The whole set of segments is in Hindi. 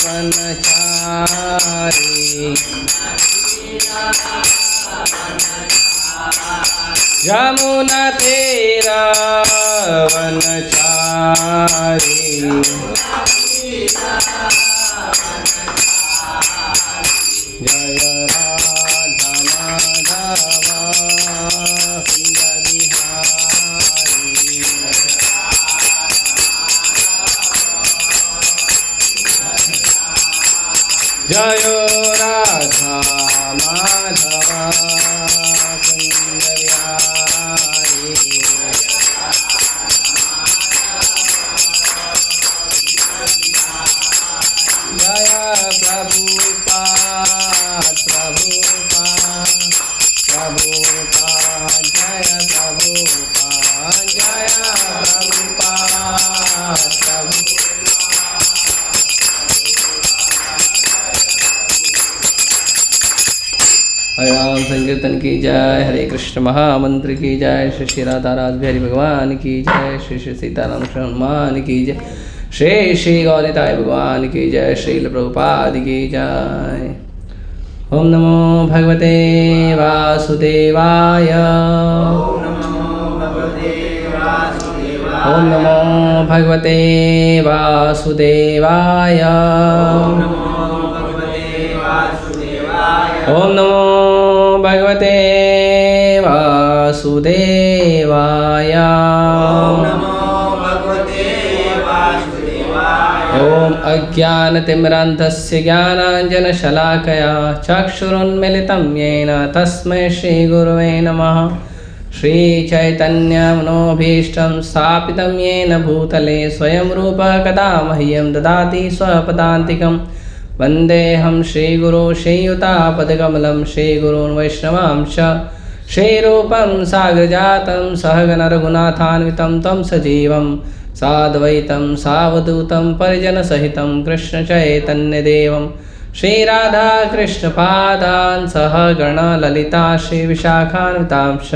वनचारी यमुना तेरा वनचारी जय राधा माधवा कुंज बिहारी जय राधा माधवा कुंज बिहारी जय प्रभुपाद प्रभुपाद प्रभुपाद जय प्रभुपाद जय प्रभुपाद प्रभु हरे राम संकीर्तन की जय, हरे कृष्ण महामंत्र की जय, श्री श्री राधा राज बिहारी भगवान की जय, श्री श्री सीताराम कृष्ण हनुमान की जय, श्री श्री गौरीताय भगवान की जय, श्रील प्रभुपाद की जय। ओम नमो भगवते वासुदेवाय ओम नमो भगवते वासुदेवाय ओम नमो भगवते वासुदेवाय ओम अज्ञानतिमिरान्धस्य ज्ञानाञ्जनशलाकया चक्षुरुन्मिलितं येन तस्मै श्रीगुरुवे नमः। श्रीचैतन्यमनोभीष्टं स्थापितं येन भूतले स्वयं रूपः कदा मह्यं ददाति स्वपदान्तिकं। वन्देऽहं श्रीगुरो श्रीयुतापदकमलं श्रीगुरून् वैष्णवांश श्रीरूपं साग्रजातं सहगणरघुनाथान्वितं तं सजीवं साद्वैतं सावधूतं परिजनसहितं कृष्णचैतन्यदेवं श्रीराधाकृष्णपादान् सहगणललिता श्रीविशाखान्वितांश।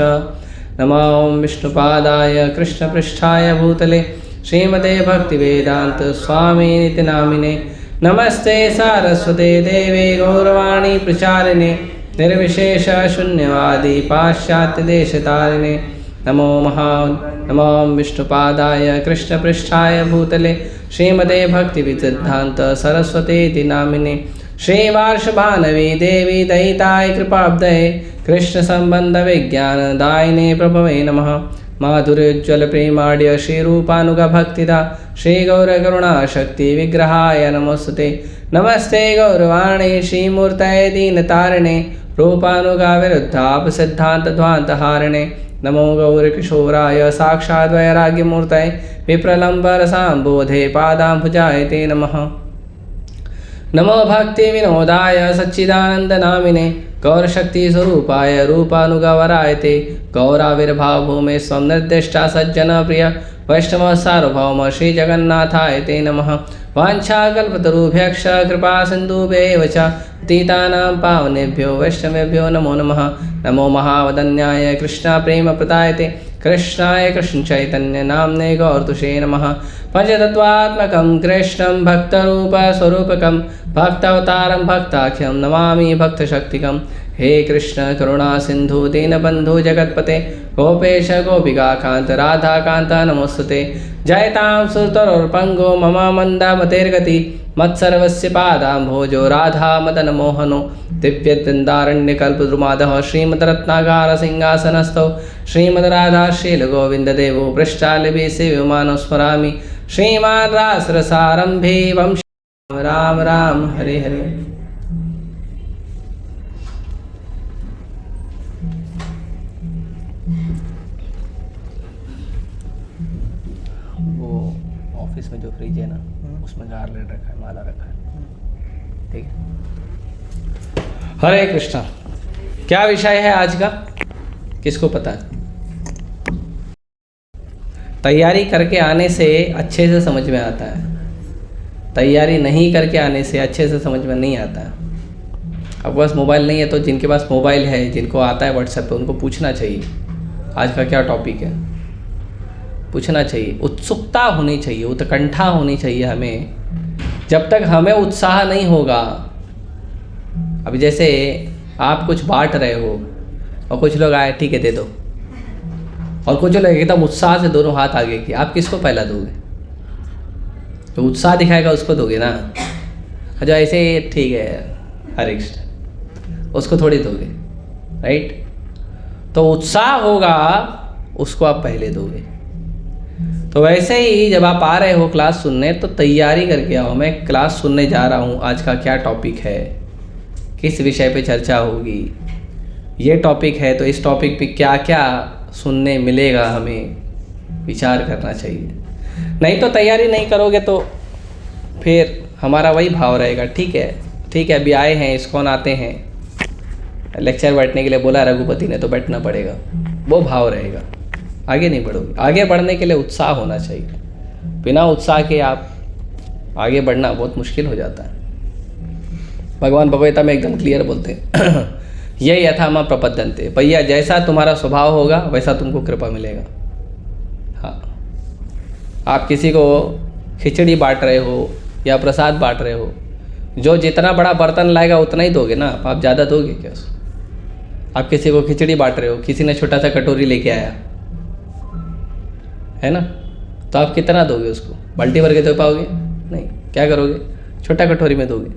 नमो विष्णुपादाय कृष्णपृष्ठाय भूतले श्रीमते भक्तिवेदान्त स्वामिनिति नामिने। नमस्ते सारस्वते देवे गौरवाणी प्रचारिणे निर्विशेष शून्यवादी पाश्चात्यदेशतारिणे। नमो विष्णुपादाय कृष्णपृष्ठाय भूतले श्रीमते भक्तिविसिद्धान्त सरस्वतीति नामिने। श्रीवार्षभानवी देवी दयिताय कृपाब्धये कृष्णसम्बन्धविज्ञानदायिने प्रभवे नमः। माधुर्योज्ज्वल प्रेमाढ्य श्रीरूपानुग भक्तिदा श्रीगौरकरुणाशक्ति विग्रहाय नमोस्तुते। नमस्ते गौरवाणी श्रीमूर्तये दीनतारिणे रूपानुगा विरुद्धाप सिद्धान्तध्वान्तहारिणे। नमो गौरकिशोराय साक्षाद् वैराग्यमूर्तये विप्रलम्बरसाम्बोधे पादाम्बुजाय ते नमः। नमो भक्तिविनोदाय सच्चिदानन्दनामिने गौरशक्तिस्वरूपाय रूपानुगवराय ते। गौराविर्भावभूमे स्वं निर्दिष्टा सज्जनप्रिय वैष्णव सार्वभौम श्रीजगन्नाथाय ते नमः। वाञ्छाकल्पतरुभ्यश्च कृपासिन्धुभ्येव च पतितानां पावनेभ्यो वैष्णवेभ्यो नमो नमः। नमो महावदन्याय कृष्णप्रेमप्रदायते कृष्णाय कृष्णचैतन्यनाम्ने गौरतुषे नमः। पंचतत्त्वात्मकं कृष्णं भक्तरूपस्वरूपकं भक्तावतारं भक्ताख्यं नमामि भक्तशक्तिकं। हे कृष्ण करुणा सिंधु दीनबंधु जगत्पते गोपेश गोपिकाकांत राधाकांत नमोस्तुते। जयतां सुरतरुर्पंगो मम मंदामतेर्गति मत्सर्वस्य पादाम्भोजो राधा मदन मोहनो। दिव्यवृन्दारण्यकल्पद्रुमादः श्रीमद्रत्नागार सिंहासनस्थौ श्रीमद्राधाशीलगोविन्ददेवो पृष्ठालिभिः सेव्यमानो स्मरामि। श्रीमान् रासरसारम्भे वंश राम राम हरे हरे। वो ऑफिस में जो फ्रिज है ना उसमें गार्लेट रखा है, माला रखा है। ठीक है। हरे कृष्णा। क्या विषय है आज का, किसको पता है? तैयारी करके आने से अच्छे से समझ में आता है, तैयारी नहीं करके आने से अच्छे से समझ में नहीं आता है। अब पास मोबाइल नहीं है तो जिनके पास मोबाइल है, जिनको आता है व्हाट्सएप पे, उनको पूछना चाहिए आज का क्या टॉपिक है। पूछना चाहिए, उत्सुकता होनी चाहिए, उत्कंठा होनी चाहिए हमें। जब तक हमें उत्साह नहीं होगा, अभी जैसे आप कुछ बांट रहे हो और कुछ लोग आए ठीक है दे दो, और कुछ लोग एकदम उत्साह से दोनों हाथ आगे किए, आप किसको पहला दोगे? तो उत्साह दिखाएगा उसको दोगे ना। जो ऐसे ठीक है हरे कृष्ण, उसको थोड़ी दोगे, राइट? तो उत्साह होगा उसको आप पहले दोगे। तो वैसे ही जब आप आ रहे हो क्लास सुनने, तो तैयारी करके आओ, मैं क्लास सुनने जा रहा हूँ, आज का क्या टॉपिक है, किस विषय पे चर्चा होगी, ये टॉपिक है तो इस टॉपिक पे क्या क्या सुनने मिलेगा, हमें विचार करना चाहिए। नहीं तो तैयारी नहीं करोगे तो फिर हमारा वही भाव रहेगा, ठीक है अभी आए हैं, इस्कॉन आते हैं, लेक्चर बैठने के लिए बोला रघुपति ने तो बैठना पड़ेगा, वो भाव रहेगा, आगे नहीं बढ़ोगे। आगे बढ़ने के लिए उत्साह होना चाहिए, बिना उत्साह के आप आगे बढ़ना बहुत मुश्किल हो जाता है। भगवान भगवता में एकदम क्लियर बोलते हैं ये यथा मां प्रपद्यन्ते, भैया जैसा तुम्हारा स्वभाव होगा वैसा तुमको कृपा मिलेगा। हाँ, आप किसी को खिचड़ी बांट रहे हो या प्रसाद बांट रहे हो, जो जितना बड़ा बर्तन लाएगा उतना ही दोगे ना, आप ज़्यादा दोगे क्या उसको? आप किसी को खिचड़ी बांट रहे हो, किसी ने छोटा सा कटोरी लेके आया है ना, तो आप कितना दोगे उसको? बाल्टी भर के दे पाओगे? नहीं, क्या करोगे? छोटा कटोरी में दोगे।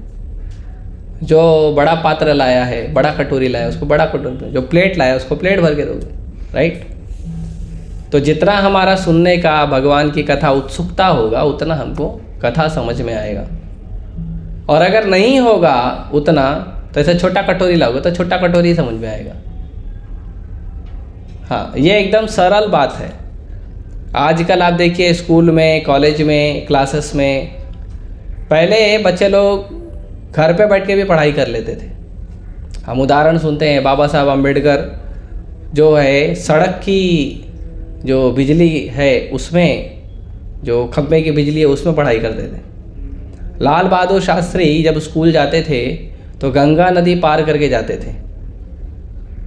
जो बड़ा पात्र लाया है, बड़ा कटोरी लाया उसको बड़ा कटोरी, जो प्लेट लाया उसको प्लेट भर के दोगे, राइट? तो जितना हमारा सुनने का भगवान की कथा उत्सुकता होगा उतना हमको कथा समझ में आएगा, और अगर नहीं होगा उतना, तो ऐसे छोटा कटोरी लाओगे तो छोटा कटोरी समझ में आएगा। हाँ, ये एकदम सरल बात है। आजकल आप देखिए स्कूल में, कॉलेज में, क्लासेस में, पहले बच्चे लोग घर पे बैठ के भी पढ़ाई कर लेते थे। हम उदाहरण सुनते हैं, बाबा साहब अम्बेडकर जो है, सड़क की जो बिजली है उसमें, जो खंभे की बिजली है उसमें पढ़ाई करते थे। लाल बहादुर शास्त्री जब स्कूल जाते थे तो गंगा नदी पार करके जाते थे।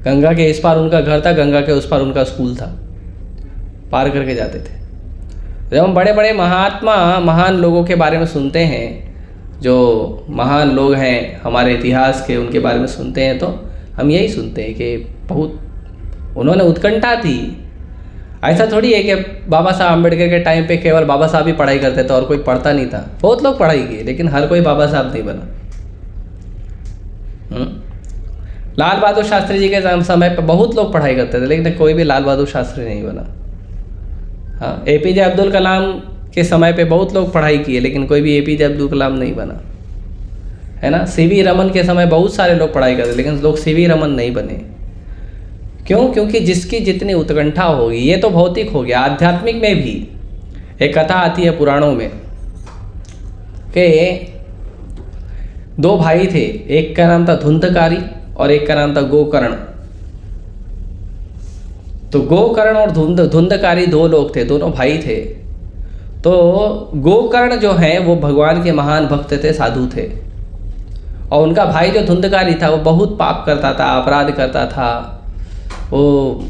गंगा के इस पार उनका घर था, गंगा के उस पार उनका स्कूल था, पार करके जाते थे। जब हम बड़े बड़े महात्मा, महान लोगों के बारे में सुनते हैं, जो महान लोग हैं हमारे इतिहास के, उनके बारे में सुनते हैं, तो हम यही सुनते हैं कि बहुत उन्होंने उत्कंठा थी। ऐसा थोड़ी है कि बाबा साहब अम्बेडकर के टाइम पे केवल बाबा साहब ही पढ़ाई करते थे और कोई पढ़ता नहीं था। बहुत लोग पढ़ाई किए, लेकिन हर कोई बाबा साहब नहीं बना। लाल बहादुर शास्त्री जी के समय पे बहुत लोग पढ़ाई करते थे, लेकिन कोई भी लाल बहादुर शास्त्री नहीं बना। हाँ, एपीजे अब्दुल कलाम के समय पे बहुत लोग पढ़ाई किए, लेकिन कोई भी एपीजे अब्दुल कलाम नहीं बना, है ना। सीवी रमन के समय बहुत सारे लोग पढ़ाई करते, लेकिन लोग सीवी रमन नहीं बने। क्यों? क्योंकि जिसकी जितनी उत्कंठा होगी, ये तो भौतिक हो गया। आध्यात्मिक में भी एक कथा आती है पुराणों में कि दो भाई थे, एक का नाम था धुंधकारी और एक का नाम था गोकर्ण। तो गोकर्ण और धुंधकारी दो लोग थे, दोनों भाई थे। तो गोकर्ण जो है वो भगवान के महान भक्त थे, साधु थे, और उनका भाई जो धुंधकारी था वो बहुत पाप करता था, अपराध करता था। वो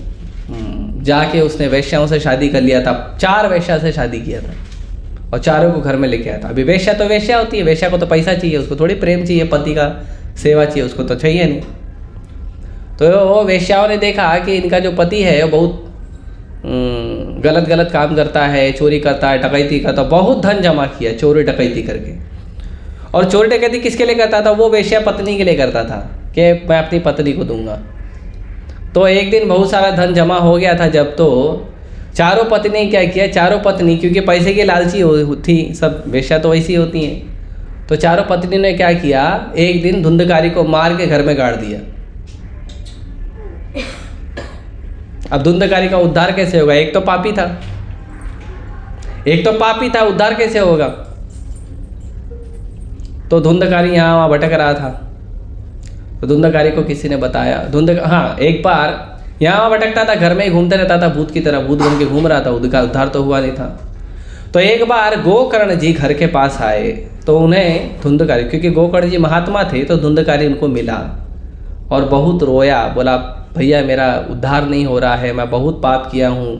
जाके उसने वेश्याओं से शादी कर लिया था, 4 वेश्या से शादी किया था और चारों को घर में लेके आया था। अभी वेश्या तो वेश्या होती है, वेश्या को तो पैसा चाहिए, उसको थोड़ी प्रेम चाहिए, पति का सेवा चाहिए, उसको तो चाहिए नहीं। तो वेश्याओं ने देखा कि इनका जो पति है वो बहुत गलत गलत काम करता है, चोरी करता है, डकैती करता, बहुत धन जमा किया चोरी डकैती करके। और चोरी डकैती किसके लिए करता था? वो वेश्या पत्नी के लिए करता था कि मैं अपनी पत्नी को दूंगा। तो एक दिन बहुत सारा धन जमा हो गया था जब, तो चारों पत्नी ने क्या किया, चारों पत्नी, क्योंकि पैसे की लालची थी सब, वेश्या तो वैसी होती हैं, तो चारों पत्नी ने क्या किया, एक दिन धुंधकारी को मार के घर में गाड़ दिया। अब धुंधकारी का उद्धार कैसे होगा? एक तो पापी था, उद्धार कैसे होगा? तो धुंधकारी यहाँ वहाँ भटक रहा था, तो धुंधकारी को किसी ने बताया। एक बार यहाँ भटकता था, घर में ही घूमते रहता था, भूत की तरह भूत बन के घूम रहा था, उसका उद्धार तो हुआ नहीं था। तो एक बार गोकर्ण जी घर के पास आए, तो उन्हें धुंधकारी, क्योंकि गोकर्ण जी महात्मा थे, तो धुंधकारी उनको मिला और बहुत रोया, बोला भैया मेरा उद्धार नहीं हो रहा है, मैं बहुत पाप किया हूँ,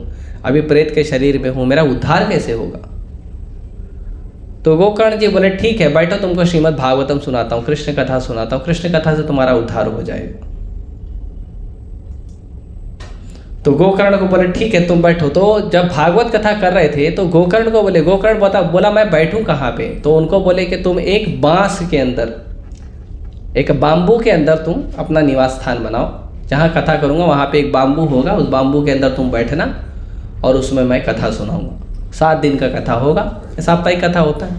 अभी प्रेत के शरीर में हूँ, मेरा उद्धार कैसे होगा? तो गोकर्ण जी बोले ठीक है बैठो, तुमको श्रीमद् भागवतम सुनाता हूँ, कृष्ण कथा सुनाता हूँ, कृष्ण कथा से तुम्हारा उद्धार हो जाएगा। तो गोकर्ण को बोले ठीक है तुम बैठो। तो जब भागवत कथा कर रहे थे तो गोकर्ण को बोले, गोकर्ण बोला मैं बैठूं कहाँ पे? तो उनको बोले कि तुम एक बांस के अंदर, एक बाम्बू के अंदर तुम अपना निवास स्थान बनाओ, जहाँ कथा करूँगा वहाँ पे एक बाम्बू होगा, उस बाम्बू के अंदर तुम बैठना और उसमें मैं कथा सुनाऊँगा। 7 दिन का कथा होगा, साप्ताहिक कथा होता है।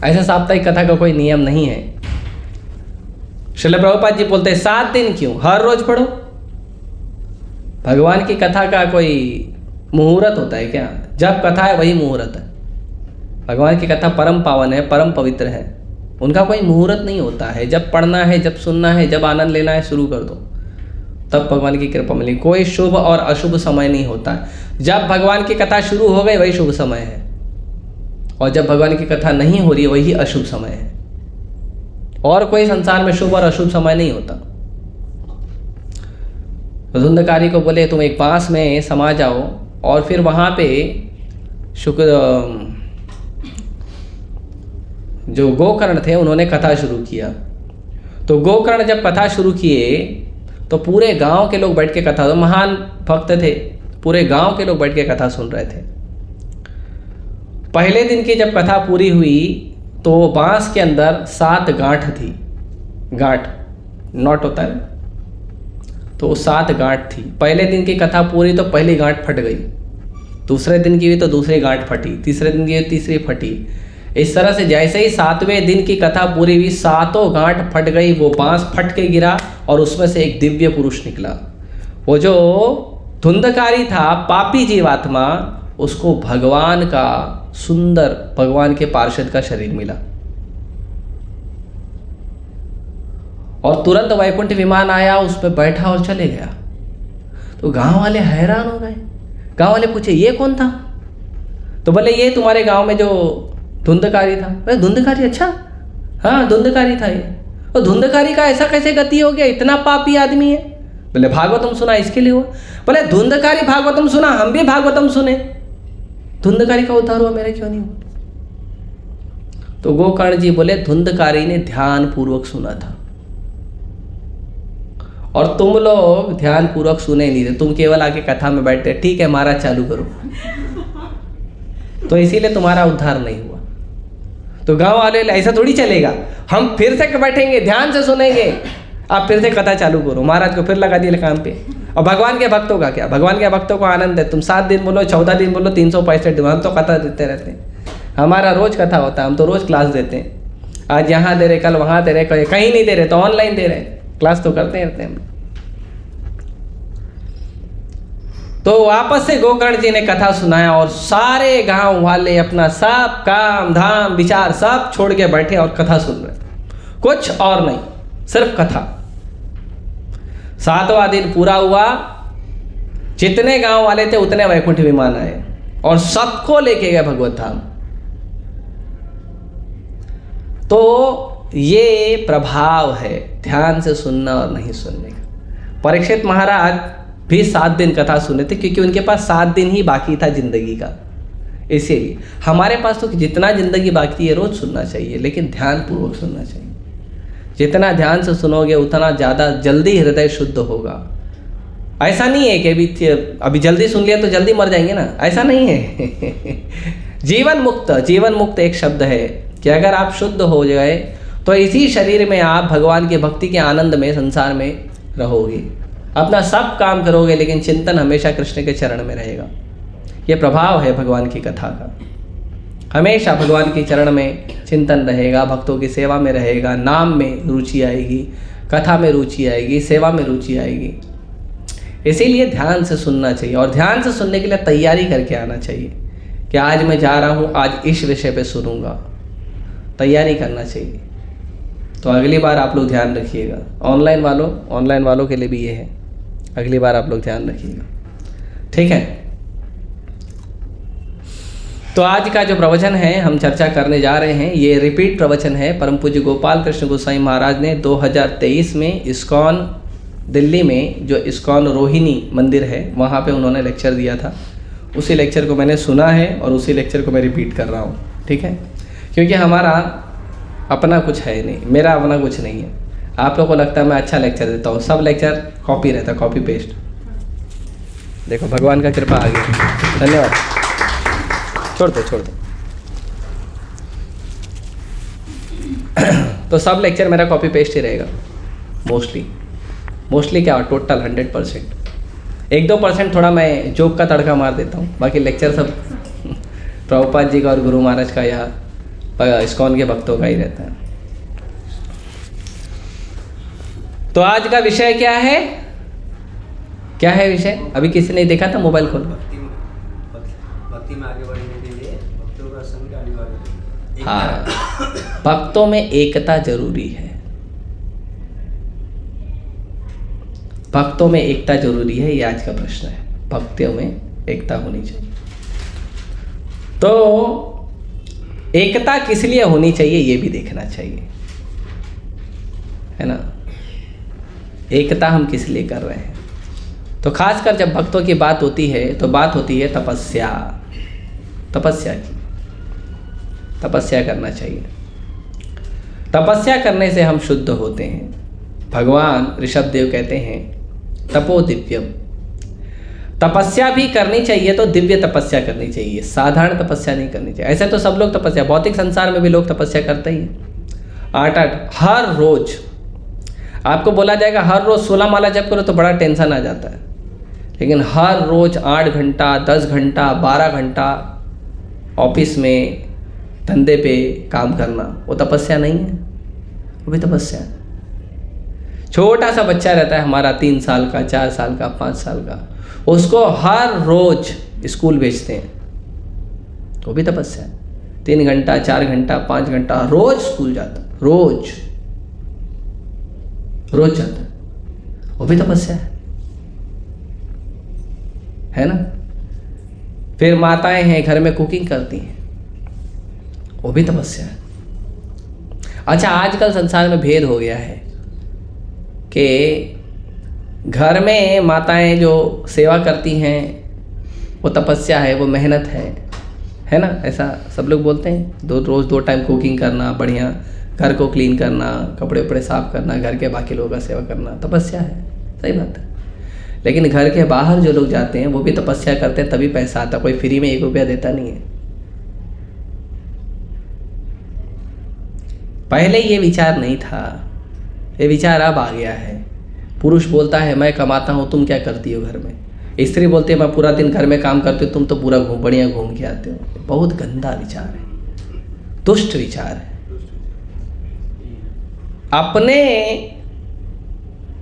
ऐसा साप्ताहिक कथा का कोई नियम नहीं है। श्रील प्रभुपाद जी बोलते हैं 7 दिन क्यों, हर रोज पढ़ो। भगवान की कथा का कोई मुहूर्त होता है क्या? जब कथा है वही मुहूर्त है। भगवान की कथा परम पावन है, परम पवित्र है, उनका कोई मुहूर्त नहीं होता है। जब पढ़ना है, जब सुनना है, जब आनंद लेना है, शुरू कर दो, तब भगवान की कृपा मिली। कोई शुभ और अशुभ समय नहीं होता है। जब भगवान की कथा शुरू हो गई वही शुभ समय है, और जब भगवान की कथा नहीं हो रही है वही अशुभ समय है। और कोई संसार में शुभ और अशुभ समय नहीं होता। धुंधकारी को बोले तुम एक बांस में समा जाओ, और फिर वहाँ पे शुक्र जो गोकर्ण थे उन्होंने कथा शुरू किया। तो गोकर्ण जब कथा शुरू किए तो पूरे गांव के लोग बैठ के कथा, तो महान भक्त थे, पूरे गांव के लोग बैठ के कथा सुन रहे थे। पहले दिन की जब कथा पूरी हुई तो बांस के अंदर 7 गांठ थी। गांठ नॉट होता है, तो 7 गांठ थी। पहले दिन की कथा पूरी तो पहली गांठ फट गई, दूसरे दिन की हुई तो दूसरी गांठ फटी, तीसरे दिन की हुई तीसरी फटी। इस तरह से जैसे ही 7वें दिन की कथा पूरी हुई 7 गांठ फट गई। वो बांस फट के गिरा और उसमें से एक दिव्य पुरुष निकला। वो जो धुंधकारी था, पापी जीवात्मा, उसको भगवान का सुंदर, भगवान के पार्षद का शरीर मिला और तुरंत वैकुंठ विमान आया, उस पर बैठा और चले गया। तो गांव वाले हैरान हो गए। गांव वाले पूछे ये कौन था? तो बोले ये तुम्हारे गांव में जो धुंधकारी था। अरे धुंधकारी? अच्छा हाँ धुंधकारी था ये। और धुंधकारी का ऐसा कैसे गति हो गया, इतना पापी आदमी है? बोले भागवतम सुना इसके लिए हुआ। बोले धुंधकारी भागवतम सुना, हम भी भागवतम सुने, धुंधकारी का उद्धार हुआ, मेरा क्यों नहीं हुआ? तो गोकर्ण जी बोले धुंधकारी ने ध्यान पूर्वक सुना था और तुम लोग ध्यान पूर्वक सुने नहीं थे, तुम केवल आके कथा में बैठते, ठीक है महाराज चालू करो, तो इसीलिए तुम्हारा उद्धार नहीं हुआ। तो गांव वाले ऐसा थोड़ी चलेगा, हम फिर से बैठेंगे, ध्यान से सुनेंगे, आप फिर से कथा चालू करो। महाराज को फिर लगा दिया काम पे। और भगवान के भक्तों का क्या? भगवान के भक्तों को आनंद है, तुम 7 दिन बोलो, 14 दिन बोलो, 365 दिन, हम तो कथा देते रहते हैं। हमारा रोज कथा होता है, हम तो रोज क्लास देते हैं। आज यहाँ दे रहे, कल वहाँ दे रहे, कहीं नहीं दे रहे तो ऑनलाइन दे रहे, क्लास तो करते रहते हैं हम। तो वापस से गोकर्ण जी ने कथा सुनाया और सारे गांव वाले अपना सब काम धाम विचार सब छोड़ के बैठे और कथा सुन रहे, कुछ और नहीं, सिर्फ कथा। 7वां दिन पूरा हुआ, जितने गांव वाले थे उतने वैकुंठ विमान आए और सबको लेके गए भगवत धाम। तो ये प्रभाव है ध्यान से सुनना और नहीं सुनने का। परीक्षित महाराज भी 7 दिन कथा सुने थे क्योंकि उनके पास 7 दिन ही बाकी था जिंदगी का। इसीलिए हमारे पास तो जितना जिंदगी बाकी है रोज सुनना चाहिए, लेकिन ध्यान पूर्वक सुनना चाहिए। जितना ध्यान से सुनोगे उतना ज़्यादा जल्दी हृदय शुद्ध होगा। ऐसा नहीं है कि अभी जल्दी सुन लिया तो जल्दी मर जाएंगे ना, ऐसा नहीं है। जीवन मुक्त एक शब्द है कि अगर आप शुद्ध हो जाए तो इसी शरीर में आप भगवान की भक्ति के आनंद में संसार में रहोगे, अपना सब काम करोगे, लेकिन चिंतन हमेशा कृष्ण के चरण में रहेगा। ये प्रभाव है भगवान की कथा का। हमेशा भगवान के चरण में चिंतन रहेगा, भक्तों की सेवा में रहेगा, नाम में रुचि आएगी, कथा में रुचि आएगी, सेवा में रुचि आएगी। इसीलिए ध्यान से सुनना चाहिए और ध्यान से सुनने के लिए तैयारी करके आना चाहिए कि आज मैं जा रहा हूँ, आज इस विषय पे सुनूंगा, तैयारी करना चाहिए। तो अगली बार आप लोग ध्यान रखिएगा। ऑनलाइन वालों के लिए भी ये है, अगली बार आप लोग ध्यान रखिएगा, ठीक है। तो आज का जो प्रवचन है हम चर्चा करने जा रहे हैं, ये रिपीट प्रवचन है। परम पूज्य गोपाल कृष्ण गोसाई महाराज ने 2023 में इस्कॉन दिल्ली में जो इस्कॉन रोहिणी मंदिर है वहाँ पे उन्होंने लेक्चर दिया था। उसी लेक्चर को मैंने सुना है और उसी लेक्चर को मैं रिपीट कर रहा हूँ, ठीक है। क्योंकि हमारा अपना कुछ है नहीं, मेरा अपना कुछ नहीं है। आप लोगों को लगता है मैं अच्छा लेक्चर देता हूँ, सब लेक्चर कॉपी रहता है, कॉपी पेस्ट। देखो भगवान का कृपा आ गया, धन्यवाद। छोड़ दो। तो सब लेक्चर मेरा कॉपी पेस्ट ही रहेगा मोस्टली क्या, टोटल 100%। 1-2% थोड़ा मैं जोक का तड़का मार देता हूँ, बाकी लेक्चर सब प्रभुपाद जी का और गुरु महाराज का या इस्कॉन के भक्तों का ही रहता है। तो आज का विषय क्या है? क्या है विषय? अभी किसी ने देखा था? मोबाइल खोलो। भक्ति में आगे बढ़ने के लिए भक्तों का संग अनिवार्य है। हाँ, भक्तों में एकता जरूरी है। भक्तों में एकता जरूरी है, ये आज का प्रश्न है। भक्तियों में एकता होनी चाहिए। तो एकता किस लिए होनी चाहिए ये भी देखना चाहिए, है ना। एकता हम किस लिए कर रहे हैं? तो खासकर जब भक्तों की बात होती है तो बात होती है तपस्या की। तपस्या करना चाहिए। तपस्या करने से हम शुद्ध होते हैं। भगवान ऋषभ देव कहते हैं तपो दिव्यम। तपस्या भी करनी चाहिए तो दिव्य तपस्या करनी चाहिए, साधारण तपस्या नहीं करनी चाहिए। ऐसे तो सब लोग तपस्या, भौतिक संसार में भी लोग तपस्या करते ही हैं। 8 हर रोज आपको बोला जाएगा हर रोज 16 माला जप करो तो बड़ा टेंशन आ जाता है, लेकिन हर रोज 8 घंटा, 10 घंटा, 12 घंटा ऑफिस में, धंधे पे काम करना, वो तपस्या नहीं है? वो भी तपस्या है। छोटा सा बच्चा रहता है हमारा 3 साल का, 4 साल का, 5 साल का, उसको हर रोज स्कूल भेजते हैं, वो भी तपस्या है। 3 घंटा, 4 घंटा, 5 घंटा रोज स्कूल जाता, रोज जाता, वो भी तपस्या है ना। फिर माताएं हैं घर में कुकिंग करती हैं, वो भी तपस्या है। अच्छा, आजकल संसार में भेद हो गया है कि घर में माताएं जो सेवा करती हैं वो तपस्या है, वो मेहनत है ना। ऐसा सब लोग बोलते हैं। रोज़ 2 टाइम कुकिंग करना, बढ़िया घर को क्लीन करना, कपड़े उपड़े साफ करना, घर के बाकी लोगों का सेवा करना तपस्या है, सही बात है। लेकिन घर के बाहर जो लोग जाते हैं वो भी तपस्या करते हैं, तभी पैसा आता। कोई फ्री में 1 रुपया देता नहीं है। पहले ये विचार नहीं था, ये विचार अब आ गया है। पुरुष बोलता है मैं कमाता हूँ, तुम क्या करती हो घर में। स्त्री बोलती है मैं पूरा दिन घर में काम करती हूँ, तुम तो पूरा बढ़िया घूम के आते हो। बहुत गंदा विचार है, दुष्ट विचार है। अपने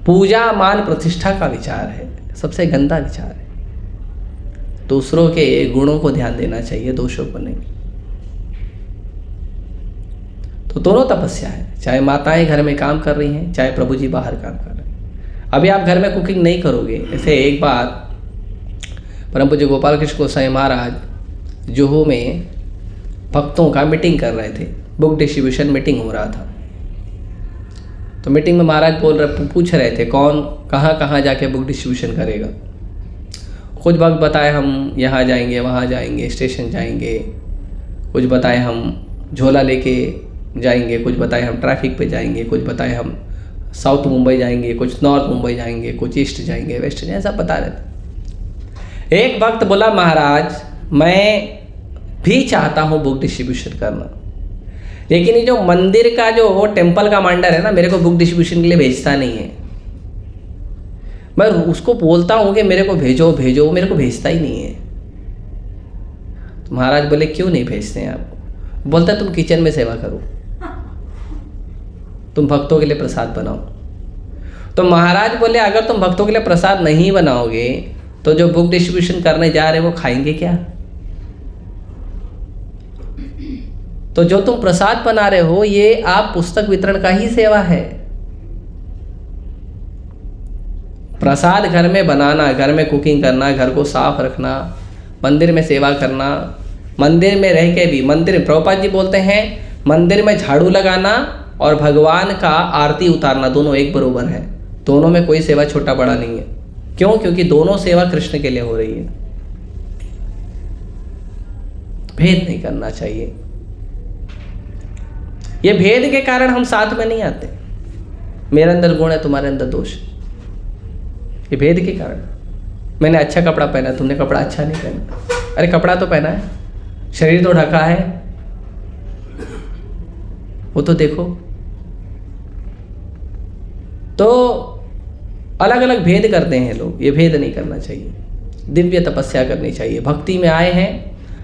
पूजा मान प्रतिष्ठा का विचार है, सबसे गंदा विचार है। दूसरों के गुणों को ध्यान देना चाहिए, दोषों को नहीं। तो दोनों तपस्या है, चाहे माताएं घर में काम कर रही हैं, चाहे प्रभु जी बाहर काम कर रहे हैं। अभी आप घर में कुकिंग नहीं करोगे। ऐसे एक बार परम पूज्य गोपाल कृष्ण गोसाई महाराज जुहू में भक्तों का मीटिंग कर रहे थे, बुक डिस्ट्रीब्यूशन मीटिंग हो रहा था। तो मीटिंग में महाराज पूछ रहे थे कौन कहाँ कहाँ जाके बुक डिस्ट्रीब्यूशन करेगा। कुछ वक्त बताए हम यहाँ जाएंगे, वहाँ जाएंगे, स्टेशन जाएंगे। कुछ बताए हम झोला लेके जाएंगे, कुछ बताए हम ट्रैफिक पे जाएंगे, कुछ बताए हम साउथ मुंबई जाएंगे, कुछ नॉर्थ मुंबई जाएंगे, कुछ ईस्ट जाएंगे, वेस्ट जाएंगे, सब बता रहे थे। एक वक्त बोला महाराज मैं भी चाहता हूँ बुक डिस्ट्रीब्यूशन करना, लेकिन ये जो मंदिर का जो टेम्पल कमांडर है ना, मेरे को बुक डिस्ट्रीब्यूशन के लिए भेजता नहीं है। मैं उसको बोलता हूँ कि मेरे को भेजो भेजो, वो मेरे को भेजता ही नहीं है। तो महाराज बोले क्यों नहीं भेजते हैं आपको? बोलता तुम किचन में सेवा करो, तुम भक्तों के लिए प्रसाद बनाओ। तो महाराज बोले अगर तुम भक्तों के लिए प्रसाद नहीं बनाओगे तो जो बुक डिस्ट्रीब्यूशन करने जा रहे हैं वो खाएंगे क्या? तो जो तुम प्रसाद बना रहे हो ये आप पुस्तक वितरण का ही सेवा है। प्रसाद घर में बनाना, घर में कुकिंग करना, घर को साफ रखना, मंदिर में सेवा करना, मंदिर में रह के भी, मंदिर प्रभुपाद जी बोलते हैं मंदिर में झाड़ू लगाना और भगवान का आरती उतारना दोनों एक बरोबर है। दोनों में कोई सेवा छोटा बड़ा नहीं है। क्यों? क्योंकि दोनों सेवा कृष्ण के लिए हो रही है। भेद नहीं करना चाहिए। ये भेद के कारण हम साथ में नहीं आते। मेरे अंदर गुण है, तुम्हारे अंदर दोष है। ये भेद के कारण। मैंने अच्छा कपड़ा पहना, तुमने कपड़ा अच्छा नहीं पहना। अरे कपड़ा तो पहना है, शरीर तो ढका है, वो तो देखो। तो अलग अलग भेद करते हैं लोग, ये भेद नहीं करना चाहिए। दिव्य तपस्या करनी चाहिए। भक्ति में आए हैं,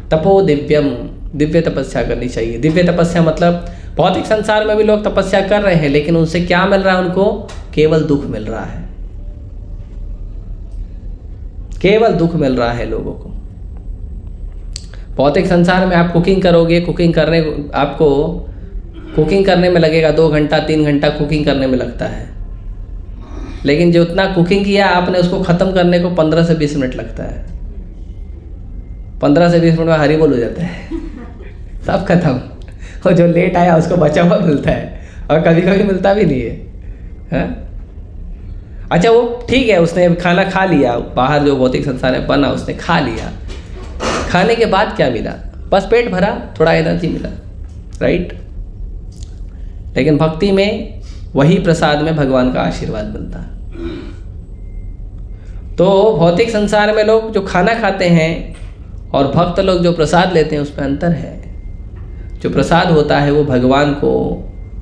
तपो दिव्यम, दिव्य तपस्या करनी चाहिए। दिव्य तपस्या मतलब भौतिक संसार में भी लोग तपस्या कर रहे हैं, लेकिन उनसे क्या मिल रहा है? उनको केवल दुख मिल रहा है। केवल दुख मिल रहा है लोगों को। भौतिक संसार में आप कुकिंग करोगे, आपको कुकिंग करने में लगेगा 2 घंटा 3 घंटा कुकिंग करने में लगता है, लेकिन जो उतना कुकिंग किया आपने उसको ख़त्म करने को 15 से 20 मिनट लगता है। 15 से 20 मिनट में हरी बोल हो जाता है, सब खत्म। और जो लेट आया उसको बचा हुआ मिलता है, और कभी कभी मिलता भी नहीं है। अच्छा वो ठीक है, उसने खाना खा लिया, बाहर जो भौतिक संसार में बना उसने खा लिया, खाने के बाद क्या मिला? बस पेट भरा, थोड़ा एनर्जी मिला, राइट। लेकिन भक्ति में वही प्रसाद में भगवान का आशीर्वाद मिलता है। तो भौतिक संसार में लोग जो खाना खाते हैं और भक्त लोग जो प्रसाद लेते हैं उसमें अंतर है। जो प्रसाद होता है वो भगवान को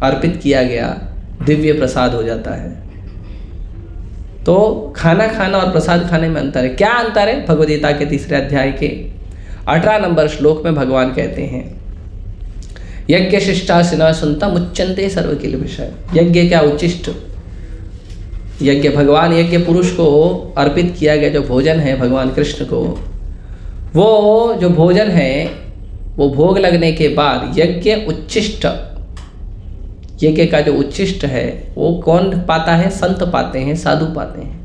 अर्पित किया गया दिव्य प्रसाद हो जाता है। तो खाना खाना और प्रसाद खाने में अंतर है। क्या अंतर है? भगवद्गीता के 3 अध्याय के 18 नंबर श्लोक में भगवान कहते हैं, यज्ञ शिष्टासिना सुनता मुच्यन्ते सर्व किल विषय। यज्ञ क्या? उच्चिष्ट यज्ञ, भगवान यज्ञ पुरुष को अर्पित किया गया जो भोजन है भगवान कृष्ण को, वो जो भोजन है वो भोग लगने के बाद यज्ञ उच्चिष्ट, यज्ञ का जो उच्चिष्ट है वो कौन पाता है? संत पाते हैं, साधु पाते हैं।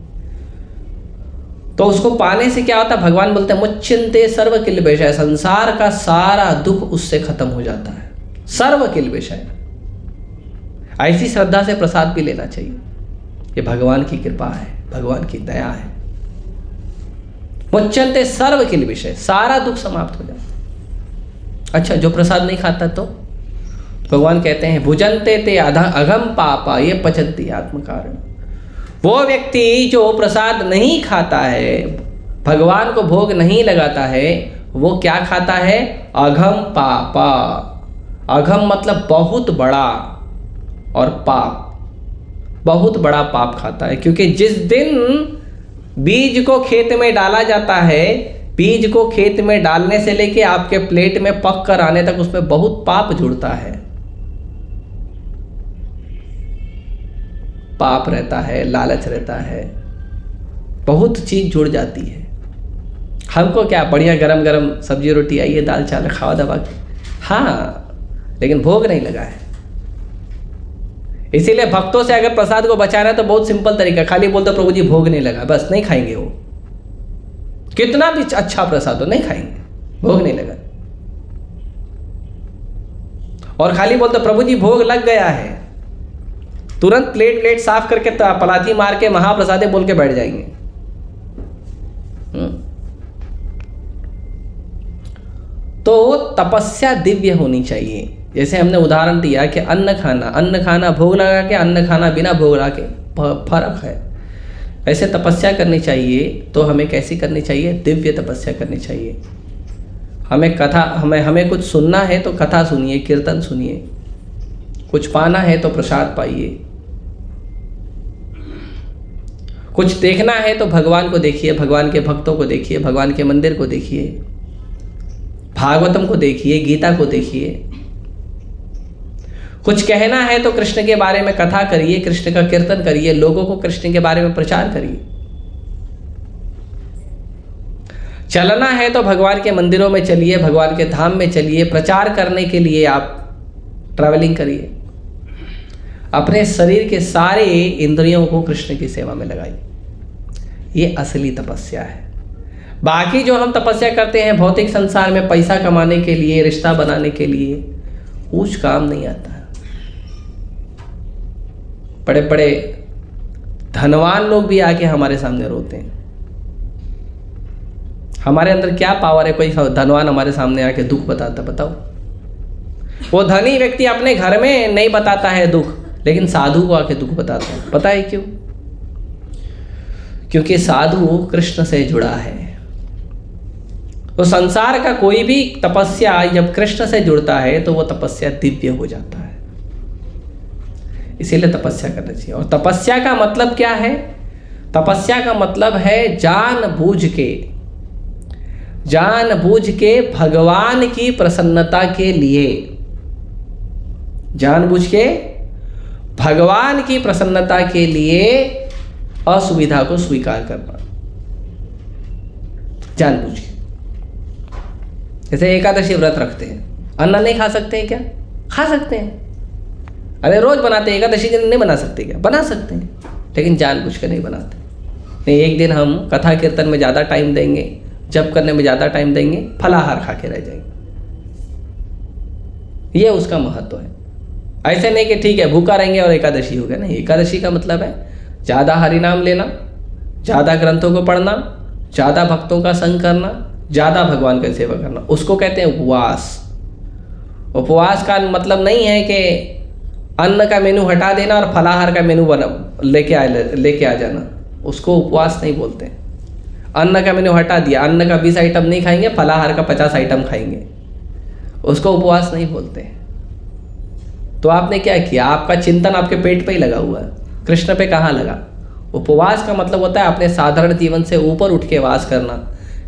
तो उसको पाने से क्या होता है? भगवान बोलते हैं मुच्यन्ते सर्व किल विषय, संसार का सारा दुख उससे खत्म हो जाता है। सर्व किल विषय। ऐसी श्रद्धा से प्रसाद भी लेना चाहिए। ये भगवान की कृपा है, भगवान की दया है। मुच्यन्ते सर्व किल विषय, सारा दुख समाप्त हो जाता है। अच्छा जो प्रसाद नहीं खाता तो भगवान कहते हैं भुजन्ते ते अघम पापा ये पचन्ति आत्मकारण। वो व्यक्ति जो प्रसाद नहीं खाता है, भगवान को भोग नहीं लगाता है, वो क्या खाता है? अघम पापा। अघम मतलब बहुत बड़ा, और पाप बहुत बड़ा पाप खाता है। क्योंकि जिस दिन बीज को खेत में डाला जाता है, बीज को खेत में डालने से लेके आपके प्लेट में पक कर आने तक उसमें बहुत पाप जुड़ता है। पाप रहता है, लालच रहता है, बहुत चीज जुड़ जाती है। हमको क्या बढ़िया गरम गरम सब्जी रोटी आई है, दाल चावल खावा दबा के, हाँ, लेकिन भोग नहीं लगा है। इसीलिए भक्तों से अगर प्रसाद को बचाना है तो बहुत सिंपल तरीका, खाली बोलते प्रभु जी भोग नहीं लगा, बस नहीं खाएंगे। वो कितना भी अच्छा प्रसाद हो नहीं खाएंगे, भोग नहीं लगा। और खाली बोलते प्रभु जी भोग लग गया है, तुरंत प्लेट साफ करके पलाथी मार के महाप्रसादे बोल के बैठ जाएंगे। तो तपस्या दिव्य होनी चाहिए। जैसे हमने उदाहरण दिया कि अन्न खाना भोग लगा के, अन्न खाना बिना भोग लगा के फर्क है। ऐसे तपस्या करनी चाहिए तो हमें कैसी करनी चाहिए? दिव्य तपस्या करनी चाहिए। हमें कुछ सुनना है तो कथा सुनिए, कीर्तन सुनिए। कुछ पाना है तो प्रसाद पाइए। कुछ देखना है तो भगवान को देखिए, भगवान के भक्तों को देखिए, भगवान के मंदिर को देखिए, भागवतम को देखिए, गीता को देखिए। कुछ कहना है तो कृष्ण के बारे में कथा करिए, कृष्ण का कीर्तन करिए, लोगों को कृष्ण के बारे में प्रचार करिए। चलना है तो भगवान के मंदिरों में चलिए, भगवान के धाम में चलिए, प्रचार करने के लिए आप ट्रैवलिंग करिए। अपने शरीर के सारे इंद्रियों को कृष्ण की सेवा में लगाइए। ये असली तपस्या है। बाकी जो हम तपस्या करते हैं भौतिक संसार में पैसा कमाने के लिए, रिश्ता बनाने के लिए, कुछ काम नहीं आता है। बड़े बड़े धनवान लोग भी आके हमारे सामने रोते हैं। हमारे अंदर क्या पावर है, कोई धनवान हमारे सामने आके दुख बताता, बताओ। वो धनी व्यक्ति अपने घर में नहीं बताता है दुख, लेकिन साधु को आके दुख बताता है। पता है क्यों? क्योंकि साधु कृष्ण से जुड़ा है। तो संसार का कोई भी तपस्या जब कृष्ण से जुड़ता है तो वो तपस्या दिव्य हो जाता है। इसीलिए तपस्या करना चाहिए। और तपस्या का मतलब क्या है? तपस्या का मतलब है जानबूझ के भगवान की प्रसन्नता के लिए, जानबूझ के भगवान की प्रसन्नता के लिए असुविधा को स्वीकार करना, जानबूझ के। जैसे एकादशी व्रत रखते हैं, अन्न नहीं खा सकते हैं क्या? खा सकते हैं। अरे रोज बनाते हैं, एकादशी के दिन नहीं बना सकते क्या? बना सकते हैं, लेकिन जानबूझ के नहीं बनाते। नहीं, एक दिन हम कथा कीर्तन में ज़्यादा टाइम देंगे, जप करने में ज़्यादा टाइम देंगे, फलाहार खा के रह जाएंगे। ये उसका महत्व है। ऐसे नहीं कि ठीक है भूखा रहेंगे और एकादशी हो गया। नहीं, एकादशी का मतलब है ज़्यादा हरि नाम लेना, ज़्यादा ग्रंथों को पढ़ना, ज़्यादा भक्तों का संग करना, ज़्यादा भगवान की सेवा करना। उसको कहते हैं उपवास। उपवास का मतलब नहीं है कि अन्न का मेनू हटा देना और फलाहार का मेनू लेके आ जाना। उसको उपवास नहीं बोलते। अन्न का मेनू हटा दिया, अन्न का 20 आइटम नहीं खाएंगे, फलाहार का 50 आइटम खाएंगे, उसको उपवास नहीं बोलते। तो आपने क्या किया? आपका चिंतन आपके पेट पे ही लगा हुआ है, कृष्ण पे कहाँ लगा? उपवास का मतलब होता है अपने साधारण जीवन से ऊपर उठ के वास करना,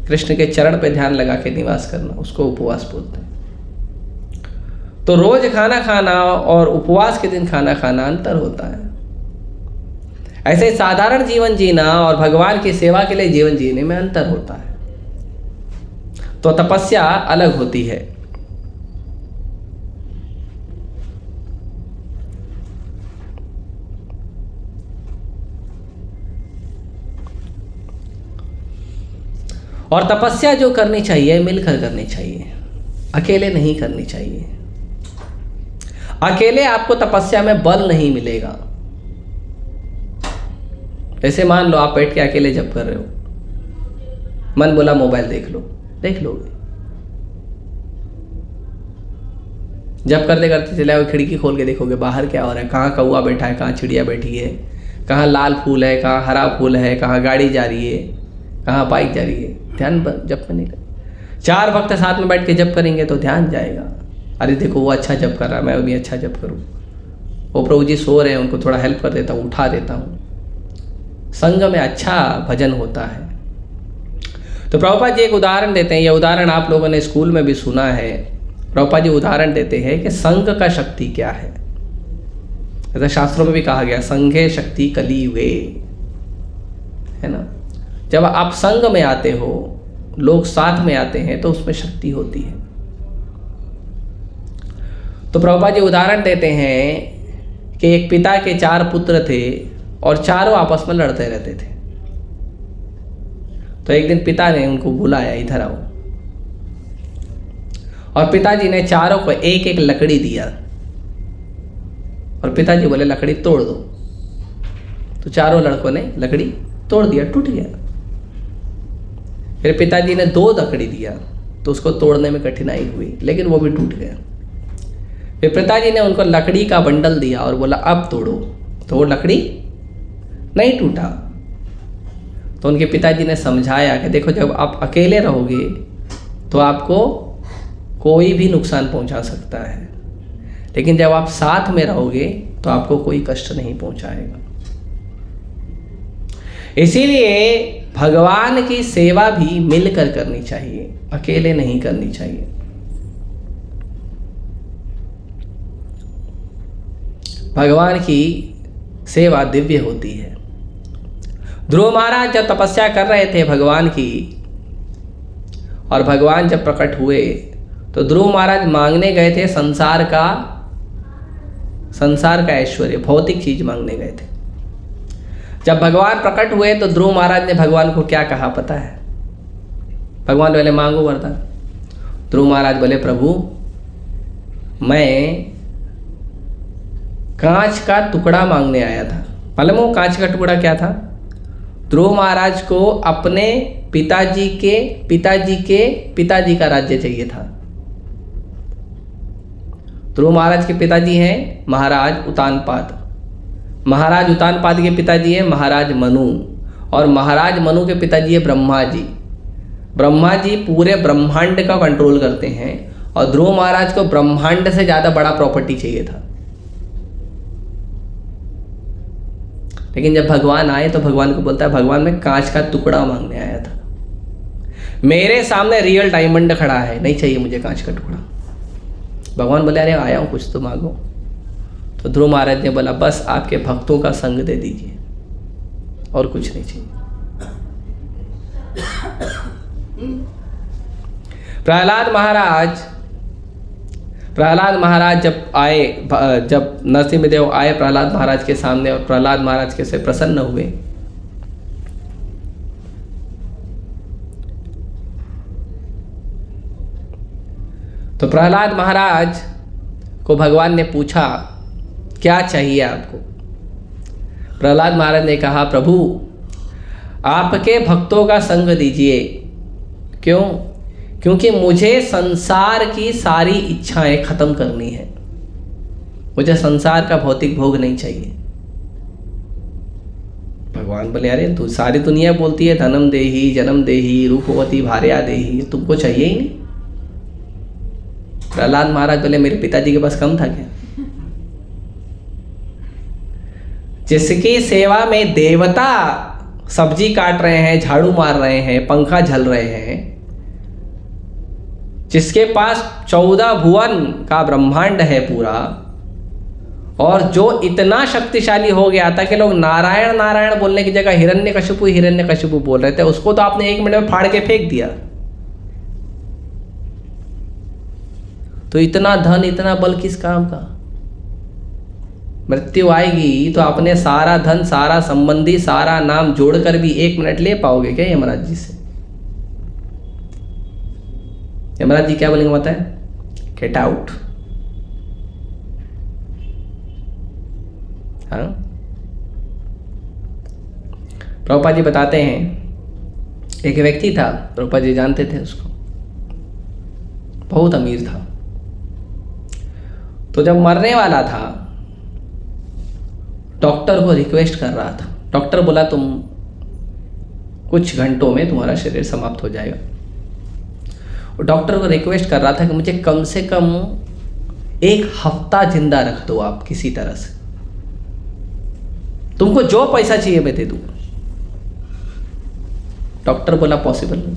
कृष्ण के चरण पे ध्यान लगा के निवास करना, उसको उपवास बोलते हैं। तो रोज खाना खाना और उपवास के दिन खाना खाना अंतर होता है। ऐसे साधारण जीवन जीना और भगवान की सेवा के लिए जीवन जीने में अंतर होता है। तो तपस्या अलग होती है। और तपस्या जो करनी चाहिए मिलकर करनी चाहिए, अकेले नहीं करनी चाहिए। अकेले आपको तपस्या में बल नहीं मिलेगा। जैसे मान लो आप बैठ के अकेले जप कर रहे हो, मन बोला मोबाइल देख लो, देख लोगे। जप करते करते चले आओ, खिड़की खोल के देखोगे बाहर क्या हो रहा है, कहाँ कौआ बैठा है, कहाँ चिड़िया बैठी है, कहाँ लाल फूल है, कहाँ हरा फूल है, कहाँ गाड़ी जा रही है, कहाँ बाइक जा रही है। ध्यान जप में नहीं लगे। 4 भक्त साथ में बैठ के जप करेंगे तो ध्यान जाएगा। अरे देखो वो अच्छा जप कर रहा है, मैं भी अच्छा जप करूँ। वो प्रभु जी सो रहे हैं, उनको थोड़ा हेल्प कर देता हूँ, उठा देता हूँ। संग में अच्छा भजन होता है। तो प्रभुपाद जी एक उदाहरण देते हैं, यह उदाहरण आप लोगों ने स्कूल में भी सुना है। प्रभुपाद जी उदाहरण देते हैं कि संग का शक्ति क्या है। ऐसा शास्त्रों में भी कहा गया, संघे शक्ति कलियुगे, है ना। जब आप संग में आते हो, लोग साथ में आते हैं, तो उसमें शक्ति होती है। तो प्रभुपाद जी उदाहरण देते हैं कि एक पिता के 4 पुत्र थे और चारों आपस में लड़ते रहते थे। तो एक दिन पिता ने उनको बुलाया, इधर आओ। और पिताजी ने चारों को एक एक लकड़ी दिया और पिताजी बोले लकड़ी तोड़ दो। तो चारों लड़कों ने लकड़ी तोड़ दिया, टूट गया। फिर पिताजी ने 2 लकड़ी दिया तो उसको तोड़ने में कठिनाई हुई, लेकिन वो भी टूट गया। फिर पिताजी ने उनको लकड़ी का बंडल दिया और बोला अब तोड़ो, तो वो लकड़ी नहीं टूटा। तो उनके पिताजी ने समझाया कि देखो जब आप अकेले रहोगे तो आपको कोई भी नुकसान पहुंचा सकता है, लेकिन जब आप साथ में रहोगे तो आपको कोई कष्ट नहीं पहुंचाएगा। इसीलिए भगवान की सेवा भी मिलकर करनी चाहिए, अकेले नहीं करनी चाहिए। भगवान की सेवा दिव्य होती है। ध्रुव महाराज जब तपस्या कर रहे थे भगवान की, और भगवान जब प्रकट हुए तो ध्रुव महाराज मांगने गए थे संसार का ऐश्वर्य, भौतिक चीज मांगने गए थे। जब भगवान प्रकट हुए तो ध्रुव महाराज ने भगवान को क्या कहा पता है? भगवान बोले मांगो वरदान। ध्रुव महाराज बोले प्रभु मैं कांच का टुकड़ा मांगने आया था, मालूम वो कांच का टुकड़ा क्या था? ध्रुव महाराज को अपने पिताजी का राज्य चाहिए था। ध्रुव महाराज के पिताजी हैं महाराज उतानपाद। महाराज उतानपाद के पिताजी हैं महाराज मनु, और महाराज मनु के पिताजी है ब्रह्मा जी। ब्रह्मा जी पूरे ब्रह्मांड का कंट्रोल करते हैं, और ध्रुव महाराज को ब्रह्मांड से ज़्यादा बड़ा प्रॉपर्टी चाहिए था। लेकिन जब भगवान आए तो भगवान को बोलता है, भगवान मैं कांच का टुकड़ा मांगने आया था, मेरे सामने रियल डायमंड खड़ा है, नहीं चाहिए मुझे कांच का टुकड़ा। भगवान बोले अरे आया हूँ कुछ तो मांगो। तो ध्रुव महाराज ने बोला बस आपके भक्तों का संग दे दीजिए, और कुछ नहीं चाहिए। प्रहलाद महाराज जब आए, जब नरसिंहदेव आए प्रहलाद महाराज के सामने, और प्रहलाद महाराज के से प्रसन्न हुए, तो प्रहलाद महाराज को भगवान ने पूछा क्या चाहिए आपको? प्रहलाद महाराज ने कहा प्रभु आपके भक्तों का संग दीजिए। क्यों? क्योंकि मुझे संसार की सारी इच्छाएं खत्म करनी है, मुझे संसार का भौतिक भोग नहीं चाहिए। भगवान बोले अरे तू सारी दुनिया बोलती है धनम देही जन्म देही रूपवती भार्या देही, तुमको चाहिए ही नहीं। प्रहलाद महाराज बोले मेरे पिताजी के पास कम था क्या? जिसकी सेवा में देवता सब्जी काट रहे हैं, झाड़ू मार रहे हैं, पंखा झल रहे हैं, जिसके पास 14 भुवन का ब्रह्मांड है पूरा, और जो इतना शक्तिशाली हो गया था कि लोग नारायण नारायण बोलने की जगह हिरण्यकशिपु बोल रहे थे, उसको तो आपने 1 मिनट में फाड़ के फेंक दिया। तो इतना धन इतना बल किस काम का? मृत्यु आएगी तो अपने सारा धन सारा संबंधी सारा नाम जोड़कर भी 1 मिनट ले पाओगे क्या यमराज जी से? यमराज जी क्या बोलेंगे बताएं? Get out. हाँ, प्रभुपाद जी बताते हैं एक व्यक्ति था, प्रभुपाद जी जानते थे उसको, बहुत अमीर था। तो जब मरने वाला था डॉक्टर को रिक्वेस्ट कर रहा था, डॉक्टर बोला तुम कुछ घंटों में तुम्हारा शरीर समाप्त हो जाएगा। और डॉक्टर को रिक्वेस्ट कर रहा था कि मुझे कम से कम 1 हफ्ता जिंदा रख दो आप किसी तरह से, तुमको जो पैसा चाहिए मैं दे दूंगा। डॉक्टर बोला पॉसिबल नहीं।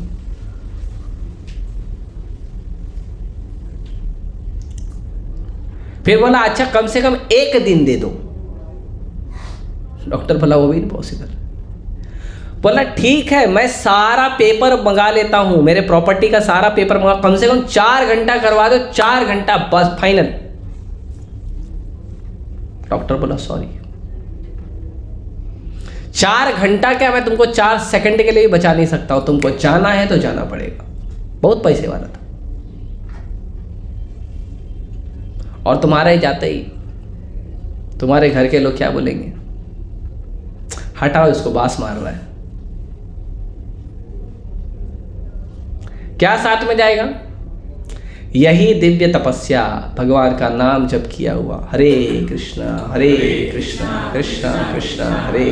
फिर बोला अच्छा कम से कम 1 दिन दे दो। डॉक्टर बोला वो भी इम्पॉसिबल। बोला ठीक है मैं सारा पेपर मंगा लेता हूं, मेरे प्रॉपर्टी का सारा पेपर मंगा, कम से कम 4 घंटा करवा दो, 4 घंटा बस फाइनल। डॉक्टर बोला सॉरी 4 घंटा क्या, मैं तुमको 4 सेकंड के लिए भी बचा नहीं सकता हूं, तुमको जाना है तो जाना पड़ेगा। बहुत पैसे वाला था, और तुम्हारे ही जाते ही तुम्हारे घर के लोग क्या बोलेंगे? हटाओ इसको, बास मार रहा है। क्या साथ में जाएगा? यही दिव्य तपस्या, भगवान का नाम जप किया हुआ, हरे कृष्णा कृष्णा कृष्णा हरे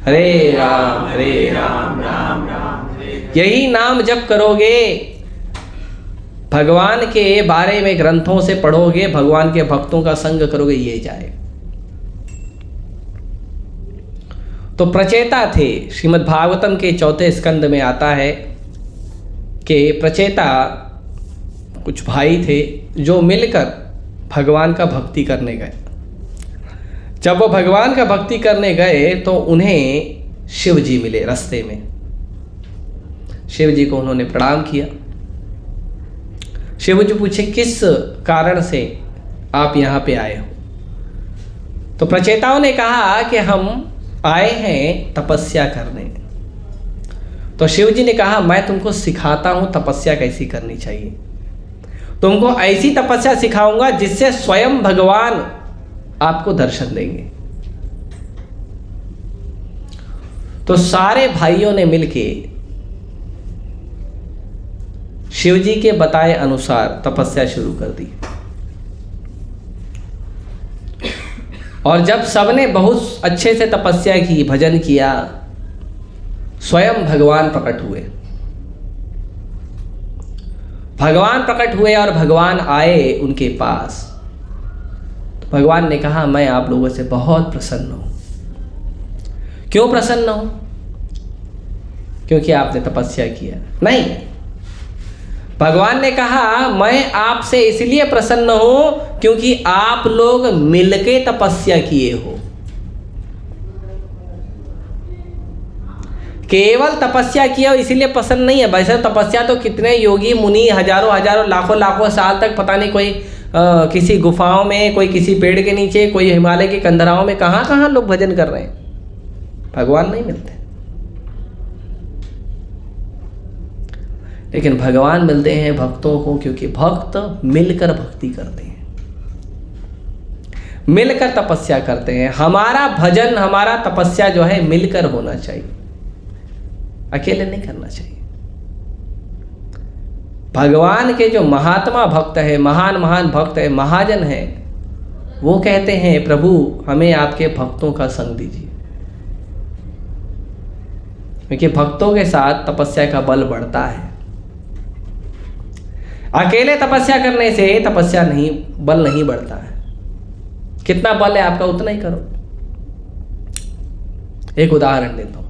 हरे राम राम राम। यही नाम जप करोगे, भगवान के बारे में ग्रंथों से पढ़ोगे, भगवान के भक्तों का संग करोगे, ये जाए। तो प्रचेता थे, श्रीमद् भागवतम के 4 स्कंद में आता है कि प्रचेता कुछ भाई थे जो मिलकर भगवान का भक्ति करने गए। जब वो भगवान का भक्ति करने गए तो उन्हें शिव जी मिले रास्ते में। शिव जी को उन्होंने प्रणाम किया। शिव जी पूछे किस कारण से आप यहाँ पे आए हो? तो प्रचेताओं ने कहा कि हम आए हैं तपस्या करने। तो शिव जी ने कहा मैं तुमको सिखाता हूँ तपस्या कैसी करनी चाहिए। तुमको ऐसी तपस्या सिखाऊंगा जिससे स्वयं भगवान आपको दर्शन देंगे। तो सारे भाइयों ने मिलके शिव जी के बताए अनुसार तपस्या शुरू कर दी। और जब सबने बहुत अच्छे से तपस्या की, भजन किया, स्वयं भगवान प्रकट हुए। भगवान प्रकट हुए और भगवान आए उनके पास। तो भगवान ने कहा, मैं आप लोगों से बहुत प्रसन्न हूं। क्यों प्रसन्न हूं? क्योंकि आपने तपस्या किया? नहीं, भगवान ने कहा, मैं आपसे इसलिए प्रसन्न हूं क्योंकि आप लोग मिलके तपस्या किए हो। केवल तपस्या किया हो इसीलिए पसंद नहीं है। वैसे तपस्या तो कितने योगी मुनि हजारों हजारों लाखों लाखों साल तक, पता नहीं कोई किसी गुफाओं में, कोई किसी पेड़ के नीचे, कोई हिमालय के कंदराओं में, कहाँ कहाँ लोग भजन कर रहे हैं। भगवान नहीं मिलते, लेकिन भगवान मिलते हैं भक्तों को, क्योंकि भक्त मिलकर भक्ति करते हैं, मिलकर तपस्या करते हैं। हमारा भजन, हमारा तपस्या जो है मिलकर होना चाहिए, अकेले नहीं करना चाहिए। भगवान के जो महात्मा भक्त है, महान महान भक्त है, महाजन है, वो कहते हैं, प्रभु हमें आपके भक्तों का संग दीजिए, क्योंकि भक्तों के साथ तपस्या का बल बढ़ता है। अकेले तपस्या करने से तपस्या नहीं, बल नहीं बढ़ता है। कितना बल है आपका उतना ही करो। एक उदाहरण देता हूं।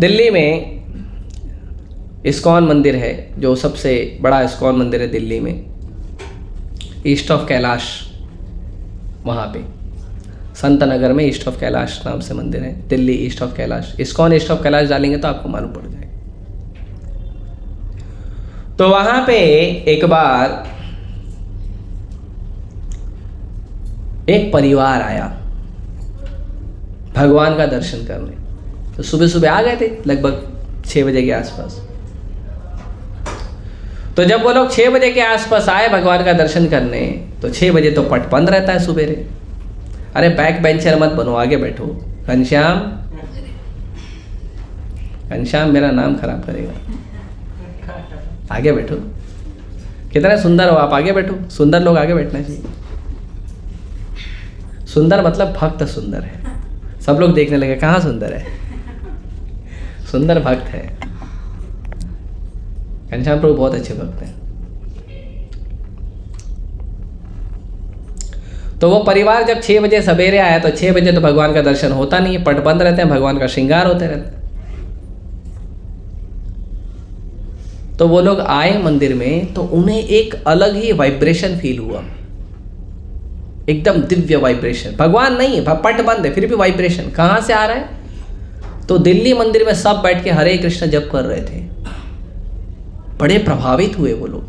दिल्ली में इस्कॉन मंदिर है, जो सबसे बड़ा इस्कॉन मंदिर है दिल्ली में, ईस्ट ऑफ कैलाश। वहाँ पे संत नगर में ईस्ट ऑफ कैलाश नाम से मंदिर है, Delhi east of Kailash. ISKCON east of Kailash डालेंगे तो आपको मालूम पड़ जाएगा। तो वहाँ पे एक बार एक परिवार आया भगवान का दर्शन करने। तो सुबह सुबह आ गए थे, लगभग 6 बजे के आसपास। तो जब वो लोग 6 बजे के आसपास आए भगवान का दर्शन करने, तो 6 बजे तो पट बंद रहता है सुबेरे। अरे बैक बेंचर मत बनो, आगे बैठो। घनश्याम, घनश्याम मेरा नाम खराब करेगा, आगे बैठो। कितने सुंदर हो आप, आगे बैठो। सुंदर लोग आगे बैठना चाहिए। सुंदर मतलब भक्त सुंदर है। सब लोग देखने लगे, कहाँ सुंदर है? सुंदर भक्त है। घनश्याम प्रभु बहुत अच्छे भक्त हैं। तो वो परिवार जब 6 बजे सवेरे आया, तो 6 बजे तो भगवान का दर्शन होता नहीं है, पट बंद रहते हैं, भगवान का श्रृंगार होते रहते हैं। तो वो लोग आए मंदिर में, तो उन्हें एक अलग ही वाइब्रेशन फील हुआ, एकदम दिव्य वाइब्रेशन। भगवान नहीं है, पट बंद है, फिर भी वाइब्रेशन कहाँ से आ रहा है? तो दिल्ली मंदिर में सब बैठ के हरे कृष्ण जप कर रहे थे। बड़े प्रभावित हुए वो लोग,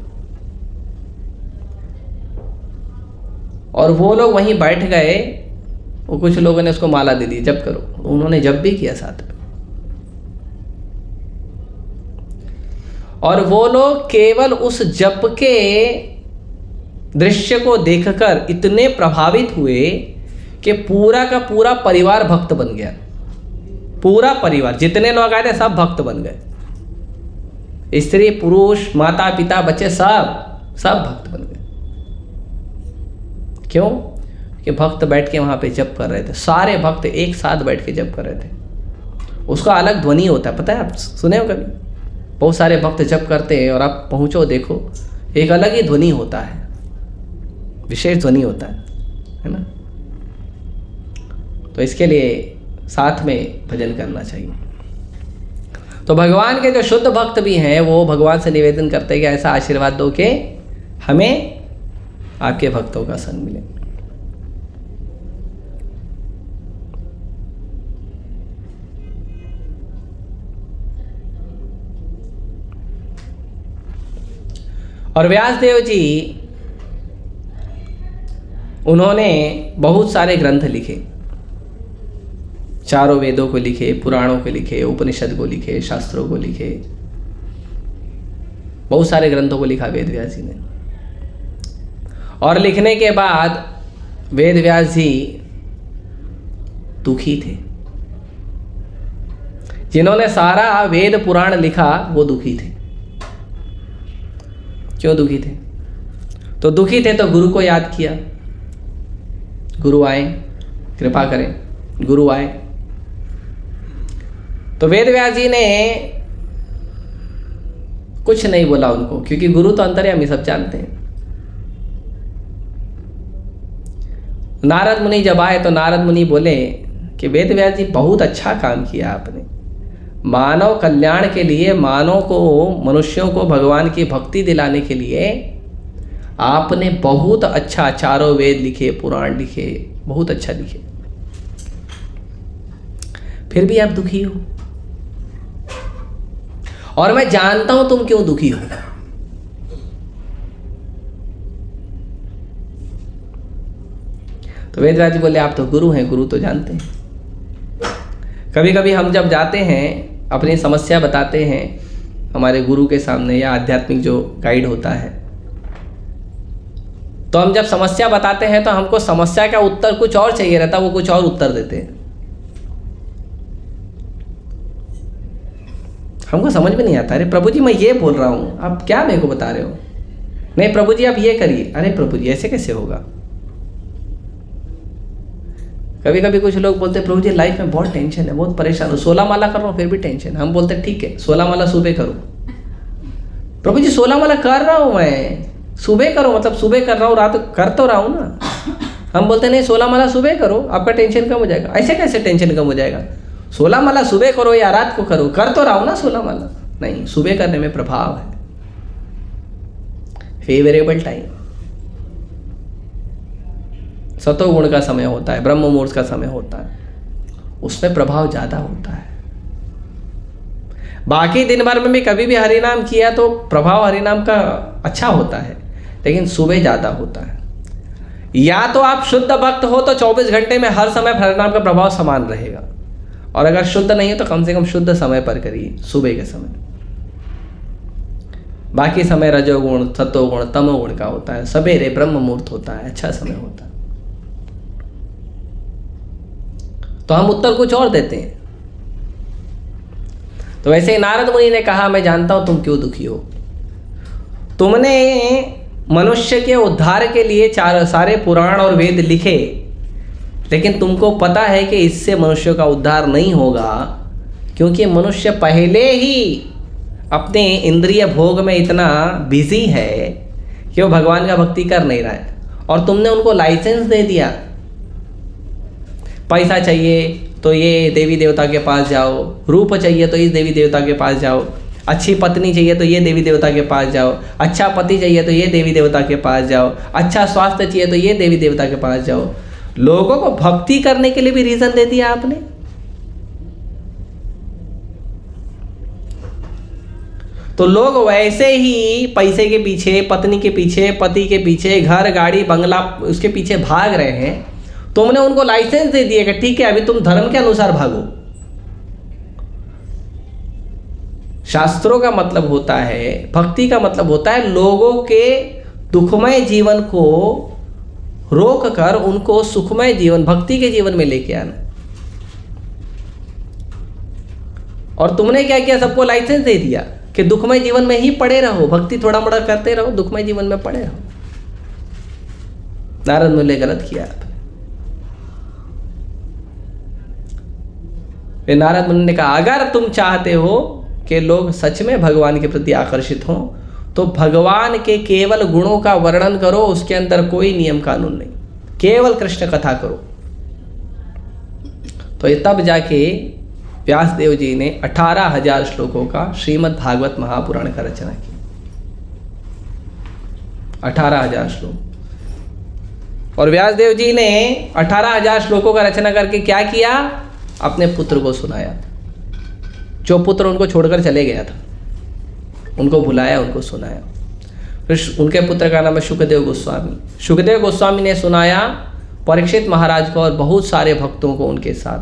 और वो लोग वहीं बैठ गए। वो कुछ लोगों ने उसको माला दे दी, जप करो। उन्होंने जप भी किया साथ में। और वो लोग केवल उस जप के दृश्य को देखकर इतने प्रभावित हुए कि पूरा का पूरा परिवार भक्त बन गया। पूरा परिवार, जितने लोग आए थे सब भक्त बन गए। स्त्री पुरुष, माता पिता बच्चे, सब भक्त बन गए। क्यों? कि भक्त बैठ के वहां पे जप कर रहे थे। सारे भक्त एक साथ बैठ के जप कर रहे थे। उसका अलग ध्वनि होता है, पता है? आप सुने हो कभी? बहुत सारे भक्त जप करते हैं और आप पहुंचो देखो, एक अलग ही ध्वनि होता है, विशेष ध्वनि होता है ना? तो इसके लिए साथ में भजन करना चाहिए। तो भगवान के जो शुद्ध भक्त भी हैं, वो भगवान से निवेदन करते हैं कि ऐसा आशीर्वाद दो कि हमें आपके भक्तों का संग मिले। और व्यासदेव जी, उन्होंने बहुत सारे ग्रंथ लिखे, चारों वेदों को लिखे, पुराणों को लिखे, उपनिषद को लिखे, शास्त्रों को लिखे, बहुत सारे ग्रंथों को लिखा वेद व्यास जी ने। और लिखने के बाद वेद व्यास जी दुखी थे। जिन्होंने सारा वेद पुराण लिखा वो दुखी थे। क्यों दुखी थे? तो दुखी थे तो गुरु को याद किया, गुरु आए, कृपा करें, गुरु आए। तो वेद व्यास जी ने कुछ नहीं बोला उनको, क्योंकि गुरु तो अंतर्यामी सब जानते हैं। नारद मुनि जब आए तो नारद मुनि बोले कि वेद व्यास जी बहुत अच्छा काम किया आपने, मानव कल्याण के लिए, मानव को, मनुष्यों को भगवान की भक्ति दिलाने के लिए आपने बहुत अच्छा चारों वेद लिखे, पुराण लिखे, बहुत अच्छा लिखे, फिर भी आप दुखी हो। और मैं जानता हूं तुम क्यों दुखी हो। तो वेदव्यास जी बोले आप तो गुरु हैं, गुरु तो जानते हैं। कभी कभी हम जब जाते हैं, अपनी समस्या बताते हैं हमारे गुरु के सामने या आध्यात्मिक जो गाइड होता है, तो हम जब समस्या बताते हैं तो हमको समस्या का उत्तर कुछ और चाहिए रहता, वो कुछ और उत्तर देते हैं। हमको समझ में नहीं आता, अरे प्रभु जी मैं ये बोल रहा हूँ, आप क्या मेरे को बता रहे हो? नहीं प्रभु जी आप ये करिए। अरे प्रभु जी ऐसे कैसे होगा? कभी कभी कुछ लोग बोलते हैं प्रभु जी लाइफ में बहुत टेंशन है, बहुत परेशान हूँ, 16 माला कर रहा हूँ फिर भी टेंशन है। हम बोलते हैं ठीक है 16 माला सुबह करो। प्रभु जी 16 माला कर रहा हूँ मैं, सुबह करो, मतलब सुबह कर रहा हूँ, रात कर तो रहा हूँ ना। हम बोलते नहीं 16 माला सुबह करो, आपका टेंशन कम हो जाएगा। ऐसे कैसे टेंशन कम हो जाएगा? 16 माला सुबह करो या रात को करो, कर तो रहा हूँ ना 16 माला। नहीं, सुबह करने में प्रभाव है, फेवरेबल टाइम, सतोगुण का समय होता है, ब्रह्म मुहूर्त का समय होता है, उसमें प्रभाव ज़्यादा होता है। बाकी दिन भर में भी कभी भी हरिनाम किया तो प्रभाव हरिनाम का अच्छा होता है, लेकिन सुबह ज़्यादा होता है। या तो आप शुद्ध भक्त हो तो 24 घंटे में हर समय हरिनाम का प्रभाव समान रहेगा, और अगर शुद्ध नहीं हो तो कम से कम शुद्ध समय पर करिए, सुबह के समय। बाकी समय रजोगुण, सतोगुण, तमोगुण का होता है, सवेरे ब्रह्म मुहूर्त होता है, अच्छा समय होता है। तो हम उत्तर कुछ और देते हैं। तो वैसे ही नारद मुनि ने कहा मैं जानता हूं तुम क्यों दुखी हो। तुमने मनुष्य के उद्धार के लिए सारे पुराण और वेद लिखे, लेकिन तुमको पता है कि इससे मनुष्य का उद्धार नहीं होगा, क्योंकि मनुष्य पहले ही अपने इंद्रिय भोग में इतना बिजी है कि वो भगवान का भक्ति कर नहीं रहा है। और तुमने उनको लाइसेंस दे दिया, पैसा चाहिए तो ये देवी देवता के पास जाओ, रूप चाहिए तो इस देवी देवता के पास जाओ, अच्छी पत्नी चाहिए तो ये देवी देवता के पास जाओ, अच्छा पति चाहिए तो ये देवी देवता के पास जाओ, अच्छा स्वास्थ्य चाहिए तो ये देवी देवता के पास जाओ। लोगों को भक्ति करने के लिए भी रीजन दे दिया आपने। तो लोग वैसे ही पैसे के पीछे, पत्नी के पीछे, पति के पीछे, घर गाड़ी बंगला उसके पीछे भाग रहे हैं। तुमने उनको लाइसेंस दे दिया कि ठीक है अभी तुम धर्म के अनुसार भागो। शास्त्रों का मतलब होता है, भक्ति का मतलब होता है लोगों के दुखमय जीवन को रोक कर उनको सुखमय जीवन, भक्ति के जीवन में लेके आना। और तुमने क्या किया, सबको लाइसेंस दे दिया कि दुखमय जीवन में ही पड़े रहो, भक्ति थोड़ा मोड़ा करते रहो, दुखमय जीवन में पड़े रहो। नारद मुनि ने गलत किया। नारद मुनि ने कहा अगर तुम चाहते हो कि लोग सच में भगवान के प्रति आकर्षित हों तो भगवान के केवल गुणों का वर्णन करो, उसके अंदर कोई नियम कानून नहीं, केवल कृष्ण कथा करो। तो ये तब जाके व्यासदेव जी ने 18,000 श्लोकों का श्रीमद् भागवत महापुराण का रचना की। 18,000 श्लोक। और व्यासदेव जी ने 18,000 श्लोकों का रचना करके क्या किया, अपने पुत्र को सुनाया। जो पुत्र उनको छोड़कर चले गया था उनको बुलाया, उनको सुनाया। फिर उनके पुत्र का नाम है शुकदेव गोस्वामी। शुकदेव गोस्वामी ने सुनाया परीक्षित महाराज को और बहुत सारे भक्तों को उनके साथ।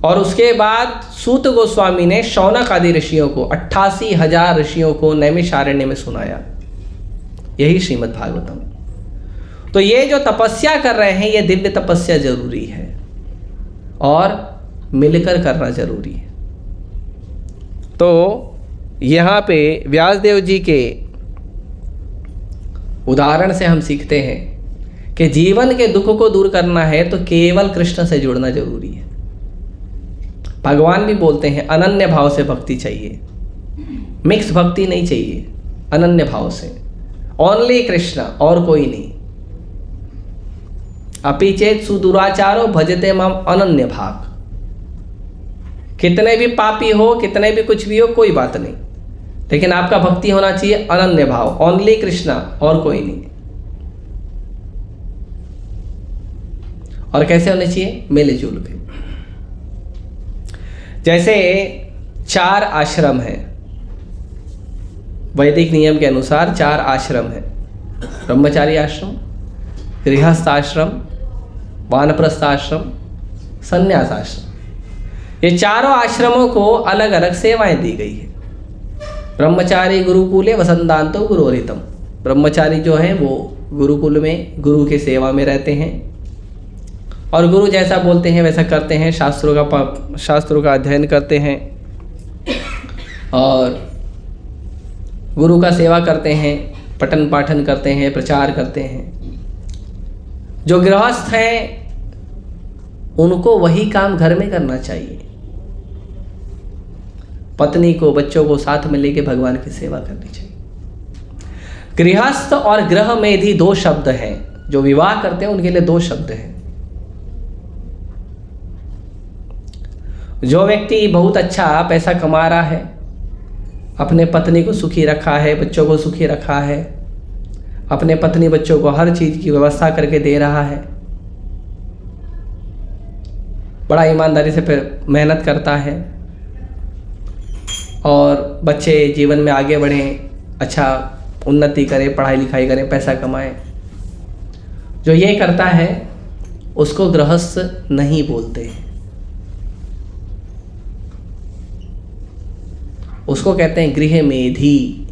और उसके बाद सूत गोस्वामी ने शौनक आदि ऋषियों को, 88,000 ऋषियों को नैमिषारण्य में सुनाया। यही श्रीमद् भागवतम। तो ये जो तपस्या कर रहे हैं ये दिव्य तपस्या जरूरी है। और मिलकर करना जरूरी है। तो यहाँ पे व्यासदेव जी के उदाहरण से हम सीखते हैं कि जीवन के दुख को दूर करना है तो केवल कृष्ण से जुड़ना जरूरी है। भगवान भी बोलते हैं अनन्य भाव से भक्ति चाहिए, मिक्स भक्ति नहीं चाहिए, अनन्य भाव से, ओनली कृष्ण और कोई नहीं। अपि चेत सुदुराचारो भजते माम अनन्य भाग। कितने भी पापी हो, कितने भी कुछ भी हो, कोई बात नहीं, लेकिन आपका भक्ति होना चाहिए अनन्य भाव, ओनली कृष्णा और कोई नहीं। और कैसे होने चाहिए? मिलजुल के। जैसे 4 आश्रम हैं, वैदिक नियम के अनुसार 4 आश्रम हैं, ब्रह्मचारी आश्रम, गृहस्थ आश्रम, वानप्रस्थ आश्रम, संन्यास आश्रम। ये चारों आश्रमों को अलग अलग सेवाएं दी गई है। ब्रह्मचारी गुरुकुले वसंतांतो गुरुरितम। ब्रह्मचारी जो है वो गुरुकुल में गुरु की सेवा में रहते हैं और गुरु जैसा बोलते हैं वैसा करते हैं, शास्त्रों का अध्ययन करते हैं और गुरु का सेवा करते हैं, पठन पाठन करते हैं, प्रचार करते हैं। जो गृहस्थ हैं उनको वही काम घर में करना चाहिए, पत्नी को, बच्चों को साथ में लेके भगवान की सेवा करनी चाहिए। गृहस्थ और गृह में भी 2 शब्द हैं, जो विवाह करते हैं उनके लिए 2 शब्द हैं। जो व्यक्ति बहुत अच्छा पैसा कमा रहा है, अपने पत्नी को सुखी रखा है, बच्चों को सुखी रखा है, अपने पत्नी बच्चों को हर चीज की व्यवस्था करके दे रहा है, बड़ा ईमानदारी से फिर मेहनत करता है और बच्चे जीवन में आगे बढ़ें, अच्छा उन्नति करें, पढ़ाई लिखाई करें, पैसा कमाएं, जो ये करता है उसको गृहस्थ नहीं बोलते, उसको कहते हैं गृह मेधी।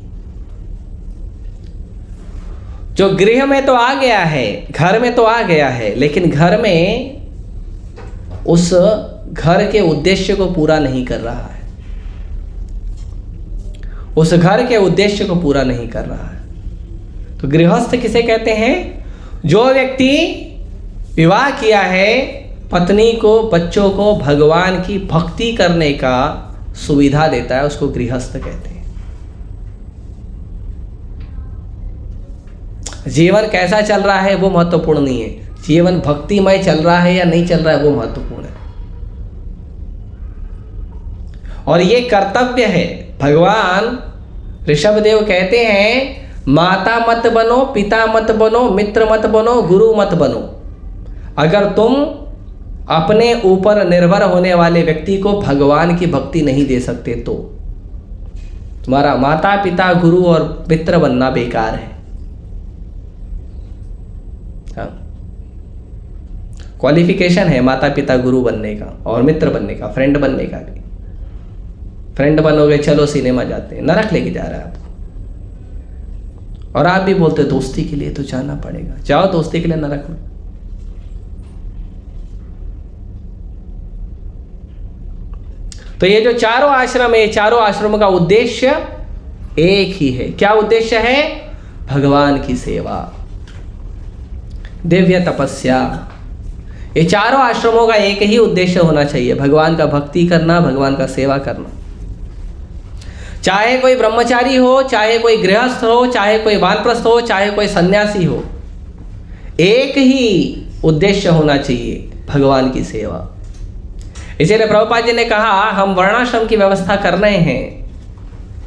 जो गृह में तो आ गया है, घर में तो आ गया है, लेकिन घर में उस घर के उद्देश्य को पूरा नहीं कर रहा है, उस घर के उद्देश्य को पूरा नहीं कर रहा है। तो गृहस्थ किसे कहते हैं? जो व्यक्ति विवाह किया है, पत्नी को, बच्चों को भगवान की भक्ति करने का सुविधा देता है, उसको गृहस्थ कहते हैं। जीवन कैसा चल रहा है वो महत्वपूर्ण नहीं है, जीवन भक्तिमय चल रहा है या नहीं चल रहा है वो महत्वपूर्ण है। और ये कर्तव्य है। भगवान ऋषभदेव कहते हैं माता मत बनो, पिता मत बनो, मित्र मत बनो, गुरु मत बनो। अगर तुम अपने ऊपर निर्भर होने वाले व्यक्ति को भगवान की भक्ति नहीं दे सकते तो तुम्हारा माता पिता गुरु और मित्र बनना बेकार है। क्वालिफिकेशन है माता पिता गुरु बनने का और मित्र बनने का, फ्रेंड बनने का भी। फ्रेंड बनोगे चलो सिनेमा जाते हैं, नरक लेके जा रहा है आपको। और आप भी बोलते दोस्ती के लिए तो जाना पड़ेगा, जाओ दोस्ती के लिए नरक में। तो ये जो चारों आश्रम है, चारों आश्रमों का उद्देश्य एक ही है। क्या उद्देश्य है? भगवान की सेवा, दिव्य तपस्या। ये चारों आश्रमों का एक ही उद्देश्य होना चाहिए, भगवान का भक्ति करना, भगवान का सेवा करना। चाहे कोई ब्रह्मचारी हो, चाहे कोई गृहस्थ हो, चाहे कोई वानप्रस्थ हो, चाहे कोई सन्यासी हो, एक ही उद्देश्य होना चाहिए, भगवान की सेवा। इसीलिए प्रभुपाद जी ने कहा हम वर्णाश्रम की व्यवस्था कर रहे हैं,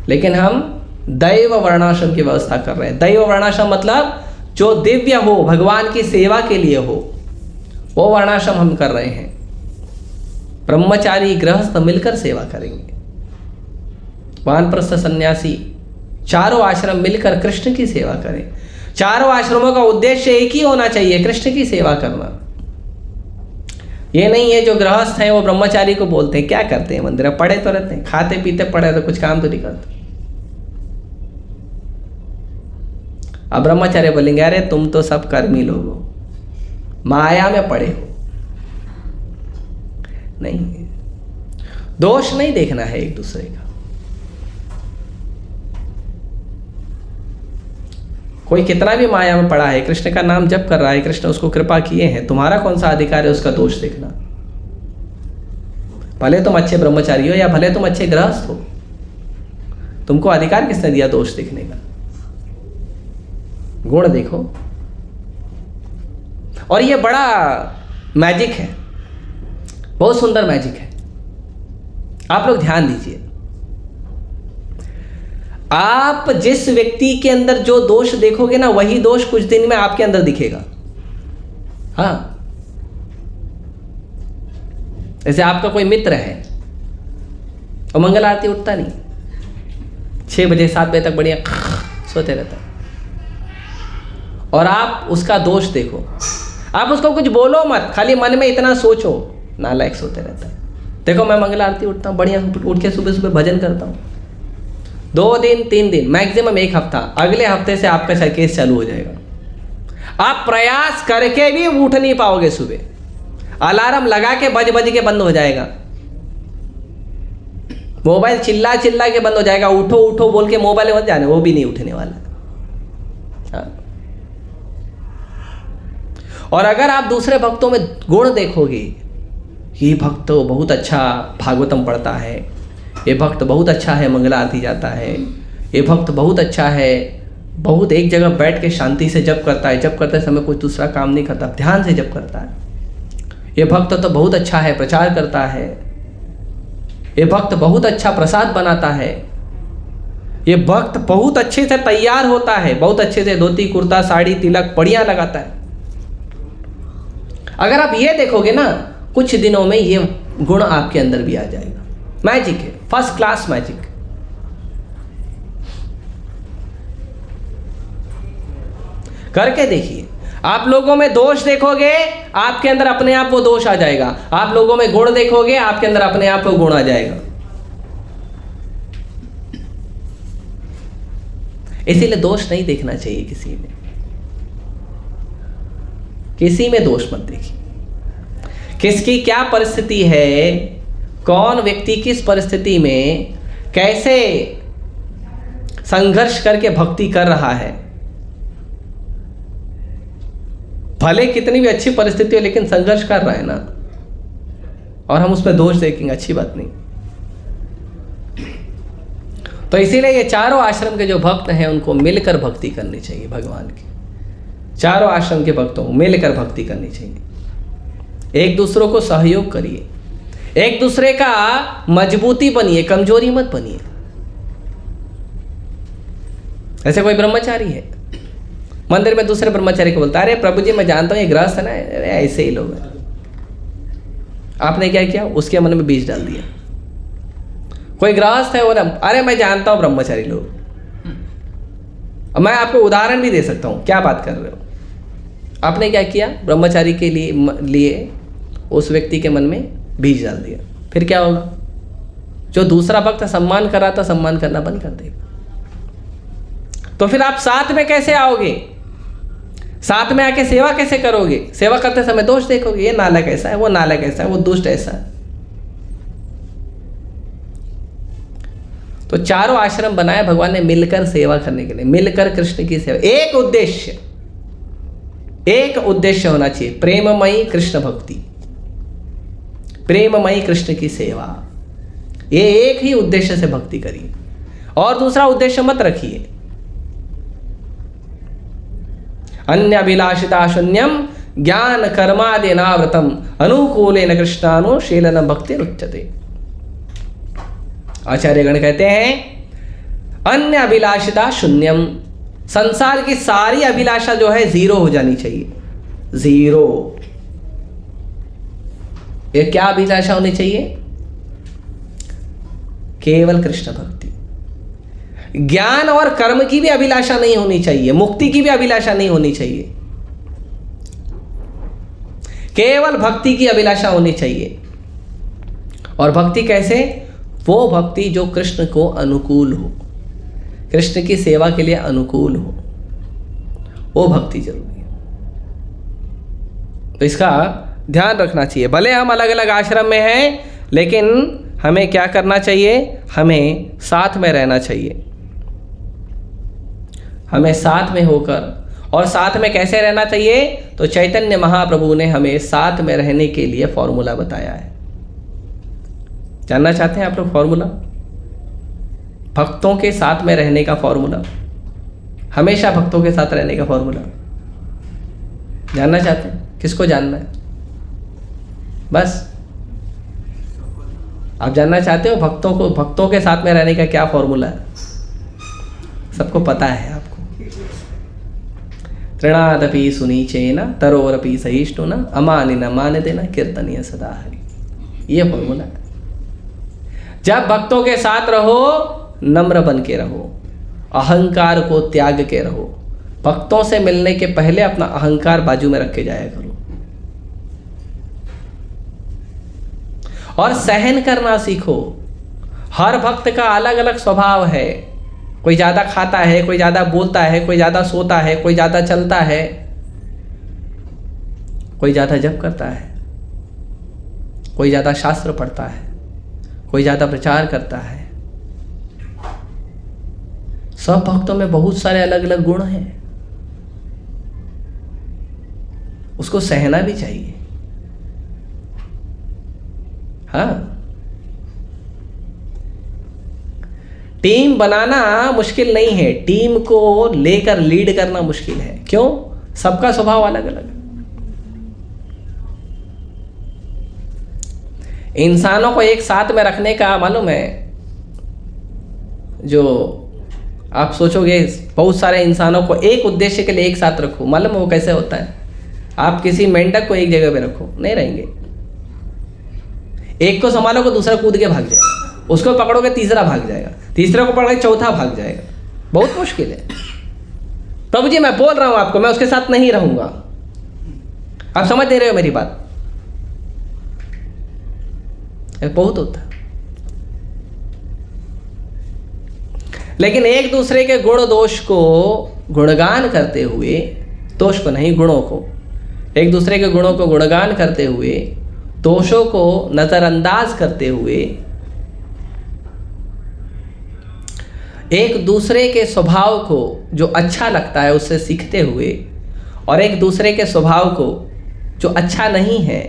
लेकिन हम दैव वर्णाश्रम की व्यवस्था कर रहे हैं। दैव वर्णाश्रम मतलब जो दिव्य हो, भगवान की सेवा के लिए हो, वो वर्णाश्रम हम कर रहे हैं। ब्रह्मचारी गृहस्थ मिलकर सेवा करेंगे, वानप्रस्थ सन्यासी, चारों आश्रम मिलकर कृष्ण की सेवा करें। चारों आश्रमों का उद्देश्य एक ही होना चाहिए, कृष्ण की सेवा करना। ये नहीं है जो गृहस्थ हैं वो ब्रह्मचारी को बोलते हैं क्या करते हैं मंदिर में, पढ़े तो रहते हैं, खाते पीते पढ़े तो कुछ काम तो नहीं करते। अब ब्रह्मचारी बोलेंगे अरे तुम तो सब कर्मी लोग हो, माया में पड़े हो। नहीं, दोष नहीं देखना है एक दूसरे का। कोई कितना भी माया में पड़ा है, कृष्ण का नाम जप कर रहा है, कृष्ण उसको कृपा किए हैं, तुम्हारा कौन सा अधिकार है उसका दोष देखना? भले तुम अच्छे ब्रह्मचारी हो या भले तुम अच्छे गृहस्थ हो, तुमको अधिकार किसने दिया दोष देखने का? गुण देखो। और ये बड़ा मैजिक है, बहुत सुंदर मैजिक है। आप लोग ध्यान दीजिए, आप जिस व्यक्ति के अंदर जो दोष देखोगे ना, वही दोष कुछ दिन में आपके अंदर दिखेगा। हाँ, जैसे आपका कोई मित्र है और मंगल आरती उठता नहीं, 6 बजे 7 बजे तक बढ़िया सोते रहता है, और आप उसका दोष देखो, आप उसको कुछ बोलो मत, खाली मन में इतना सोचो, नालायक सोते रहता है। देखो मैं मंगल आरती उठता हूँ, बढ़िया उठ के सुबह सुबह भजन करता हूँ, 2 दिन 3 दिन मैक्सिमम 1 हफ्ता, अगले हफ्ते से आपका केस चालू हो जाएगा। आप प्रयास करके भी उठ नहीं पाओगे, सुबह अलार्म लगा के बज के बंद हो जाएगा, मोबाइल चिल्ला के बंद हो जाएगा, उठो उठो बोल के मोबाइल बंद जाने, वो भी नहीं उठने वाला। हाँ। और अगर आप दूसरे भक्तों में गुण देखोगे, ये भक्त तो बहुत अच्छा भागवतम पढ़ता है, ये भक्त बहुत अच्छा है मंगला आरती जाता है, ये भक्त बहुत अच्छा है, बहुत एक जगह बैठ के शांति से जप करता है, जप करते समय कोई दूसरा काम नहीं करता, ध्यान से जप करता है, ये भक्त तो बहुत अच्छा है, प्रचार करता है, ये भक्त बहुत अच्छा प्रसाद बनाता है, ये भक्त बहुत अच्छे से तैयार होता है, बहुत अच्छे से धोती कुर्ता साड़ी तिलक बढ़िया लगाता है। अगर आप ये देखोगे ना, कुछ दिनों में ये गुण आपके अंदर भी आ जाएगा। मैजिक है, फर्स्ट क्लास मैजिक। करके देखिए, आप लोगों में दोष देखोगे, आपके अंदर अपने आप वो दोष आ जाएगा। आप लोगों में गुण देखोगे, आपके अंदर अपने आप वो गुण आ जाएगा। इसीलिए दोष नहीं देखना चाहिए किसी में, किसी में दोष मत देखिए। किसकी क्या परिस्थिति है, कौन व्यक्ति किस परिस्थिति में कैसे संघर्ष करके भक्ति कर रहा है, भले कितनी भी अच्छी परिस्थिति हो लेकिन संघर्ष कर रहा है ना, और हम उसमें दोष देखेंगे, अच्छी बात नहीं। तो इसीलिए ये चारों आश्रम के जो भक्त हैं उनको मिलकर भक्ति करनी चाहिए भगवान की। चारों आश्रम के भक्तों को मिलकर भक्ति करनी चाहिए। एक दूसरों को सहयोग करिए, एक दूसरे का मजबूती बनिए, कमजोरी मत बनिए। ऐसे कोई ब्रह्मचारी है, मंदिर में दूसरे ब्रह्मचारी को बोलता है, अरे प्रभु जी मैं जानता हूँ ये गृहस्थ है ना, अरे ऐसे ही लोग हैं। आपने क्या किया, उसके मन में बीज डाल दिया। कोई गृहस्थ है, बोला अरे मैं जानता हूँ ब्रह्मचारी लोग। मैं आपको उदाहरण भी दे सकता हूँ, क्या बात कर रहे हो। आपने क्या किया, ब्रह्मचारी के लिए उस व्यक्ति के मन में बीज डाल दिया। फिर क्या होगा, जो दूसरा भक्त सम्मान कर रहा था सम्मान करना बंद कर देगा। तो फिर आप साथ में कैसे आओगे, साथ में आके सेवा कैसे करोगे। सेवा करते समय दोष देखोगे, ये नालायक ऐसा है, वो नालायक ऐसा है, वो दुष्ट ऐसा है। तो चारों आश्रम बनाए भगवान ने मिलकर सेवा करने के लिए, मिलकर कृष्ण की सेवा। एक उद्देश्य होना चाहिए, प्रेममयी कृष्ण भक्ति, प्रेममयी कृष्ण की सेवा। ये एक ही उद्देश्य से भक्ति करिए और दूसरा उद्देश्य मत रखिए। अन्य अभिलाषिता शून्यम ज्ञान कर्मादिनावृतम अनुकूलेन कृष्णानुशीलन भक्ति रुच्यते। आचार्यगण कहते हैं अन्य अभिलाषिता शून्यम, संसार की सारी अभिलाषा जो है 0 हो जानी चाहिए, 0। ये क्या अभिलाषा होनी चाहिए, केवल कृष्ण भक्ति। ज्ञान और कर्म की भी अभिलाषा नहीं होनी चाहिए, मुक्ति की भी अभिलाषा नहीं होनी चाहिए, केवल भक्ति की अभिलाषा होनी चाहिए। और भक्ति कैसे, वो भक्ति जो कृष्ण को अनुकूल हो, कृष्ण की सेवा के लिए अनुकूल हो, वो भक्ति जरूरी है। तो इसका ध्यान रखना चाहिए। भले हम अलग अलग आश्रम में हैं, लेकिन हमें क्या करना चाहिए? हमें साथ में रहना चाहिए, हमें साथ में होकर, और साथ में कैसे रहना चाहिए? तो चैतन्य महाप्रभु ने हमें साथ में रहने के लिए फॉर्मूला बताया है। जानना चाहते हैं आप लोग फॉर्मूला? भक्तों के साथ में रहने का फॉर्मूला, हमेशा भक्तों के साथ रहने का फॉर्मूला जानना चाहते हैं? किसको जानना है? बस आप जानना चाहते हो भक्तों को, भक्तों के साथ में रहने का क्या फॉर्मूला है? सबको पता है आपको। तृणादपि सुनीचेन तरोरपि सहिष्णुना अमानिन मानदेन कीर्तनीय सदा हरि। ये फॉर्मूला है। जब भक्तों के साथ रहो, नम्र बन के रहो, अहंकार को त्याग के रहो। भक्तों से मिलने के पहले अपना अहंकार बाजू में रख के जाया करो, और सहन करना सीखो। हर भक्त का अलग अलग स्वभाव है। कोई ज़्यादा खाता है, कोई ज़्यादा बोलता है, कोई ज़्यादा सोता है, कोई ज़्यादा चलता है, कोई ज़्यादा जप करता है, कोई ज़्यादा शास्त्र पढ़ता है, कोई ज़्यादा प्रचार करता है। सब भक्तों में बहुत सारे अलग अलग गुण हैं, उसको सहना भी चाहिए। हाँ, टीम बनाना मुश्किल नहीं है, टीम को लेकर लीड करना मुश्किल है। क्यों? सबका स्वभाव अलग अलग है। इंसानों को एक साथ में रखने का मालूम है, जो आप सोचोगे बहुत सारे इंसानों को एक उद्देश्य के लिए एक साथ रखो, मालूम है वो कैसे होता है? आप किसी मेंढक को एक जगह पे रखो, नहीं रहेंगे। एक को संभालोगे दूसरा कूद के भाग जाएगा, उसको पकड़ोगे तीसरा भाग जाएगा, तीसरे को पकड़ के चौथा भाग जाएगा। बहुत मुश्किल है। प्रभु जी मैं बोल रहा हूं आपको, मैं उसके साथ नहीं रहूंगा। आप समझ नहीं रहे हो मेरी बात? बहुत होता है। लेकिन एक दूसरे के गुण दोष को गुणगान करते हुए, दोष को नहीं गुणों को, एक दूसरे के गुणों को गुणगान करते हुए, दोषों को नजरअंदाज करते हुए, एक दूसरे के स्वभाव को जो अच्छा लगता है उससे सीखते हुए, और एक दूसरे के स्वभाव को जो अच्छा नहीं है,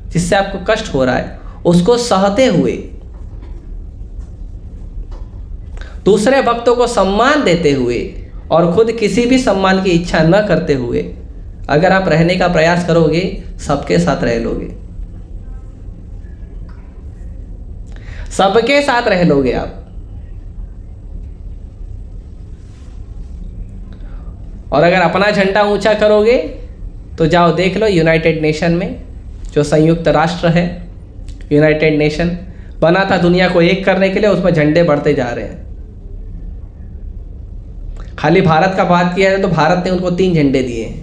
जिससे आपको कष्ट हो रहा है, उसको सहते हुए, दूसरे भक्तों को सम्मान देते हुए और खुद किसी भी सम्मान की इच्छा न करते हुए अगर आप रहने का प्रयास करोगे, सबके साथ रह लोगे, सबके साथ रह लोगे आप। और अगर अपना झंडा ऊंचा करोगे तो जाओ देख लो यूनाइटेड नेशन में, जो संयुक्त राष्ट्र है, यूनाइटेड नेशन बना था दुनिया को एक करने के लिए, उसमें झंडे बढ़ते जा रहे हैं। खाली भारत का बात किया जाए तो भारत ने उनको 3 झंडे दिए हैं।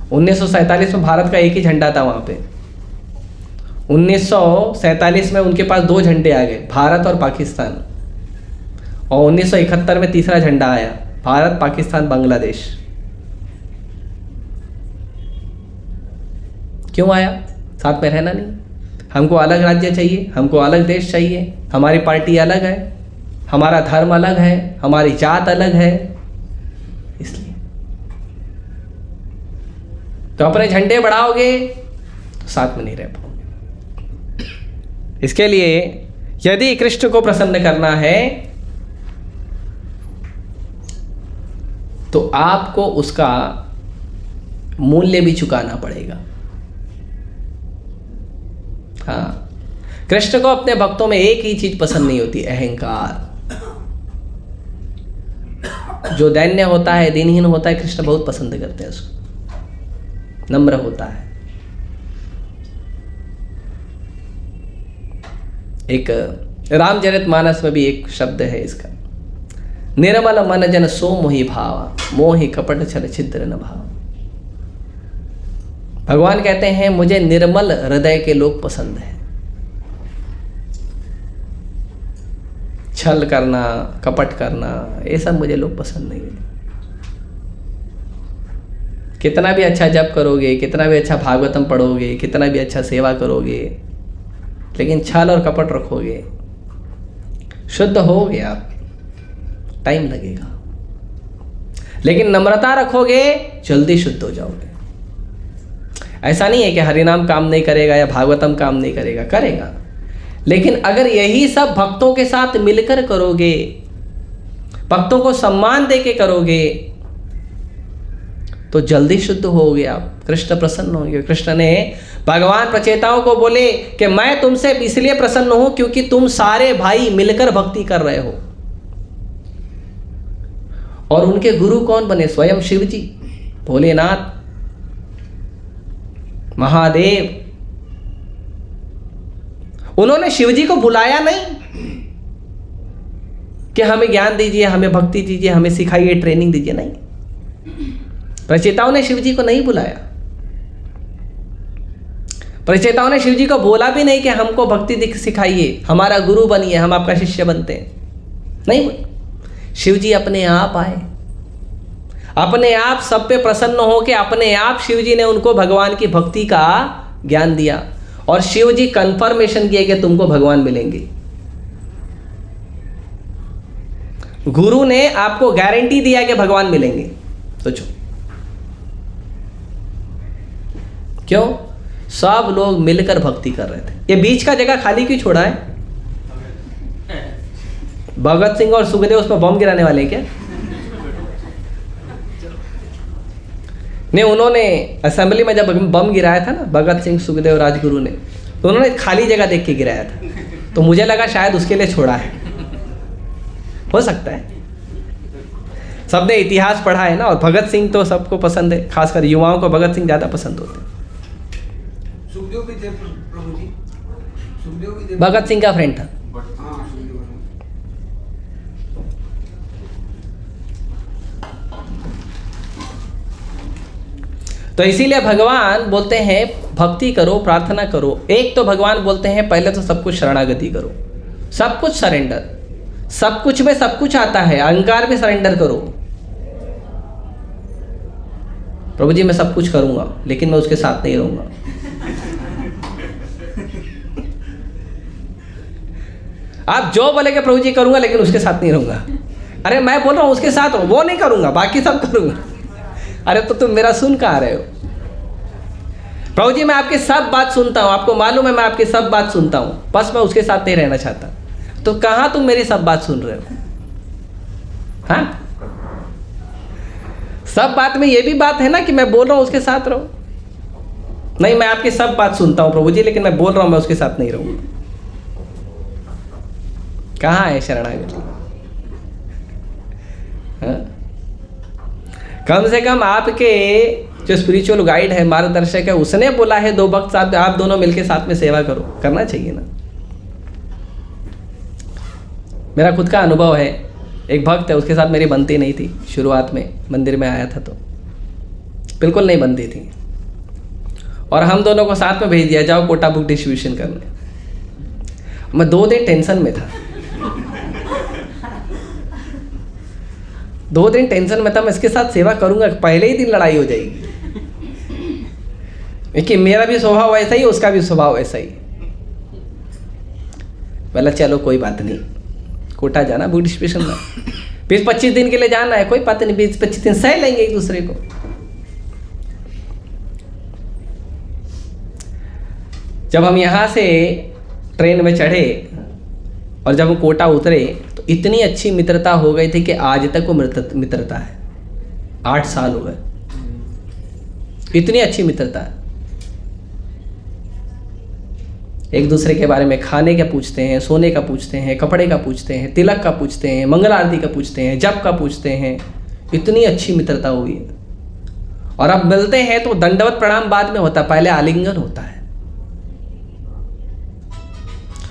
1947 में भारत का एक ही झंडा था वहाँ पे। 1947 में उनके पास 2 झंडे आ गए, भारत और पाकिस्तान। और 1971 में तीसरा झंडा आया, भारत, पाकिस्तान, बांग्लादेश। क्यों आया? साथ में रहना नहीं। हमको अलग राज्य चाहिए, हमको अलग देश चाहिए, हमारी पार्टी अलग है, हमारा धर्म अलग है, हमारी जात अलग है। इसलिए तो अपने झंडे बढ़ाओगे तो साथ में नहीं रह पाओगे। इसके लिए यदि कृष्ण को प्रसन्न करना है तो आपको उसका मूल्य भी चुकाना पड़ेगा। हाँ, कृष्ण को अपने भक्तों में एक ही चीज पसंद नहीं होती, अहंकार। जो दैन्य होता है, दीनहीन होता है, कृष्ण बहुत पसंद करते हैं उसको। नम्र होता है। एक रामचरितमानस में भी एक शब्द है इसका, निर्मल मन जन सो मोहि भावा, मोहि कपट छल छिद्र न भाव। भगवान कहते हैं मुझे निर्मल हृदय के लोग पसंद हैं। छल करना, कपट करना, ये सब मुझे लोग पसंद नहीं है। कितना भी अच्छा जप करोगे, कितना भी अच्छा भागवतम पढ़ोगे, कितना भी अच्छा सेवा करोगे, लेकिन छल और कपट रखोगे, शुद्ध होगे आप, टाइम लगेगा। लेकिन नम्रता रखोगे, जल्दी शुद्ध हो जाओगे। ऐसा नहीं है कि हरिनाम काम नहीं करेगा या भागवतम काम नहीं करेगा, करेगा। लेकिन अगर यही सब भक्तों के साथ मिलकर करोगे, भक्तों को सम्मान देके करोगे, तो जल्दी शुद्ध होगे आप, कृष्ण प्रसन्न होंगे। कृष्ण ने भगवान प्रचेताओं को बोले कि मैं तुमसे इसलिए प्रसन्न हूं क्योंकि तुम सारे भाई मिलकर भक्ति कर रहे हो। और उनके गुरु कौन बने? स्वयं शिव जी, भोलेनाथ, महादेव। उन्होंने शिव जी को बुलाया नहीं कि हमें ज्ञान दीजिए, हमें भक्ति दीजिए, हमें सिखाइए, ट्रेनिंग दीजिए, नहीं। प्रचेताओं ने शिव जी को नहीं बुलाया। प्रचेताओं ने शिव जी को बोला भी नहीं कि हमको भक्ति सिखाइए, हमारा गुरु बनिए, हम आपका शिष्य बनते हैं, नहीं। शिव जी अपने आप आए, अपने आप सब पे प्रसन्न हो के अपने आप शिव जी ने उनको भगवान की भक्ति का ज्ञान दिया। और शिव जी कंफर्मेशन किए कि तुमको भगवान मिलेंगे। गुरु ने आपको गारंटी दिया कि भगवान मिलेंगे। सोचो, क्यों? सब लोग मिलकर भक्ति कर रहे थे। ये बीच का जगह खाली क्यों छोड़ा है? भगत सिंह और सुखदेव उसमें बम गिराने वाले क्या? नहीं, उन्होंने असेंबली में जब बम गिराया था ना, भगत सिंह, सुखदेव, राजगुरु ने, तो उन्होंने खाली जगह देख के गिराया था। तो मुझे लगा शायद उसके लिए छोड़ा है, हो सकता है। सबने इतिहास पढ़ा है ना, और भगत सिंह तो सबको पसंद है, खासकर युवाओं को भगत सिंह ज्यादा पसंद होते हैं। सुखदेव भी थे प्रभु जी, सुखदेव भी थे। भगत सिंह का फ्रेंड था। तो इसीलिए भगवान बोलते हैं भक्ति करो, प्रार्थना करो। एक तो भगवान बोलते हैं पहले तो सब कुछ शरणागति करो, सब कुछ सरेंडर, सब कुछ में सब कुछ आता है, अहंकार में सरेंडर करो। प्रभु जी मैं सब कुछ करूंगा लेकिन मैं उसके साथ नहीं रहूंगा। आप जो बोलेंगे प्रभु जी करूंगा लेकिन उसके साथ नहीं रहूंगा। अरे मैं बोल रहा हूं उसके साथ वो नहीं करूंगा, बाकी सब करूंगा। अरे तो तुम मेरा सुन कहाँ रहे हो? प्रभु जी मैं आपकी सब बात सुनता हूँ, आपको मालूम है मैं आपकी सब बात सुनता हूँ, बस मैं उसके साथ नहीं रहना चाहता। तो कहाँ तुम मेरी सब बात सुन रहे हो? हाँ, सब बात में ये भी बात है ना कि मैं बोल रहा हूँ उसके साथ रहो। नहीं, मैं आपकी सब बात सुनता हूँ प्रभु जी, लेकिन मैं बोल रहा हूँ मैं उसके साथ नहीं रहूँगा। कहाँ है शरणागति? हाँ? कम से कम आपके जो स्पिरिचुअल गाइड है, मार्गदर्शक है, उसने बोला है दो भक्त साथ आप दोनों मिलके साथ में सेवा करो, करना चाहिए ना। मेरा खुद का अनुभव है, एक भक्त है, उसके साथ मेरी बनती नहीं थी। शुरुआत में मंदिर में आया था तो बिल्कुल नहीं बनती थी, और हम दोनों को साथ में भेज दिया, जाओ कोटा बुक डिस्ट्रीब्यूशन करने। मैं 2 दिन टेंशन में था, 2 दिन टेंशन में था, मैं इसके साथ सेवा करूंगा, पहले ही दिन लड़ाई हो जाएगी। कि मेरा भी स्वभाव वैसा ही, उसका भी स्वभाव वैसा ही। बोला चलो कोई बात नहीं, कोटा जाना बुक डिस्ट्रीब्यूशन में 20-25 दिन के लिए जाना है, कोई बात नहीं, 20-25 दिन सह लेंगे एक दूसरे को। जब हम यहाँ से ट्रेन में चढ़े और जब हम कोटा उतरे तो इतनी अच्छी मित्रता हो गई थी कि आज तक वो मित्रता है। 8 साल हो गए, इतनी अच्छी मित्रता है। एक दूसरे के बारे में खाने का पूछते हैं, सोने का पूछते हैं, कपड़े का पूछते हैं, तिलक का पूछते हैं, मंगल आरती का पूछते हैं, जप का पूछते हैं। इतनी अच्छी मित्रता हुई है। और अब मिलते हैं तो दंडवत प्रणाम बाद में होता है, पहले आलिंगन होता है।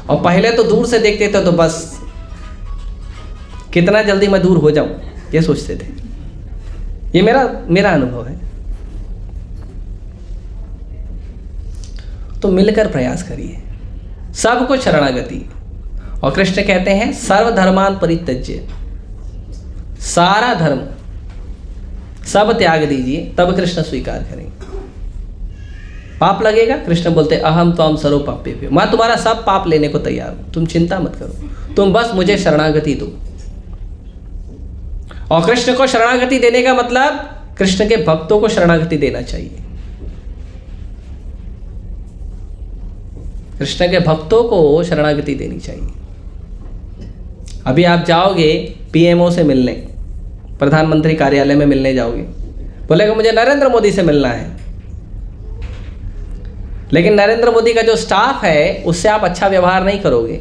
और पहले तो दूर से देखते थे तो बस कितना जल्दी मैं दूर हो जाऊं ये सोचते थे। ये मेरा अनुभव है। तो मिलकर प्रयास करिए, सबको शरणागति। और कृष्ण कहते हैं सर्वधर्मान परित्यज्य, सारा धर्म सब त्याग दीजिए, तब कृष्ण स्वीकार करेंगे। पाप लगेगा? कृष्ण बोलते अहम त्वाम सर्व पापेभ्यो, मैं तुम्हारा सब पाप लेने को तैयार हूं, तुम चिंता मत करो, तुम बस मुझे शरणागति दो। और कृष्ण को शरणागति देने का मतलब कृष्ण के भक्तों को शरणागति देना चाहिए। कृष्ण के भक्तों को शरणागति देनी चाहिए। अभी आप जाओगे पीएमओ से मिलने, प्रधानमंत्री कार्यालय में मिलने जाओगे, बोलेगा मुझे नरेंद्र मोदी से मिलना है, लेकिन नरेंद्र मोदी का जो स्टाफ है उससे आप अच्छा व्यवहार नहीं करोगे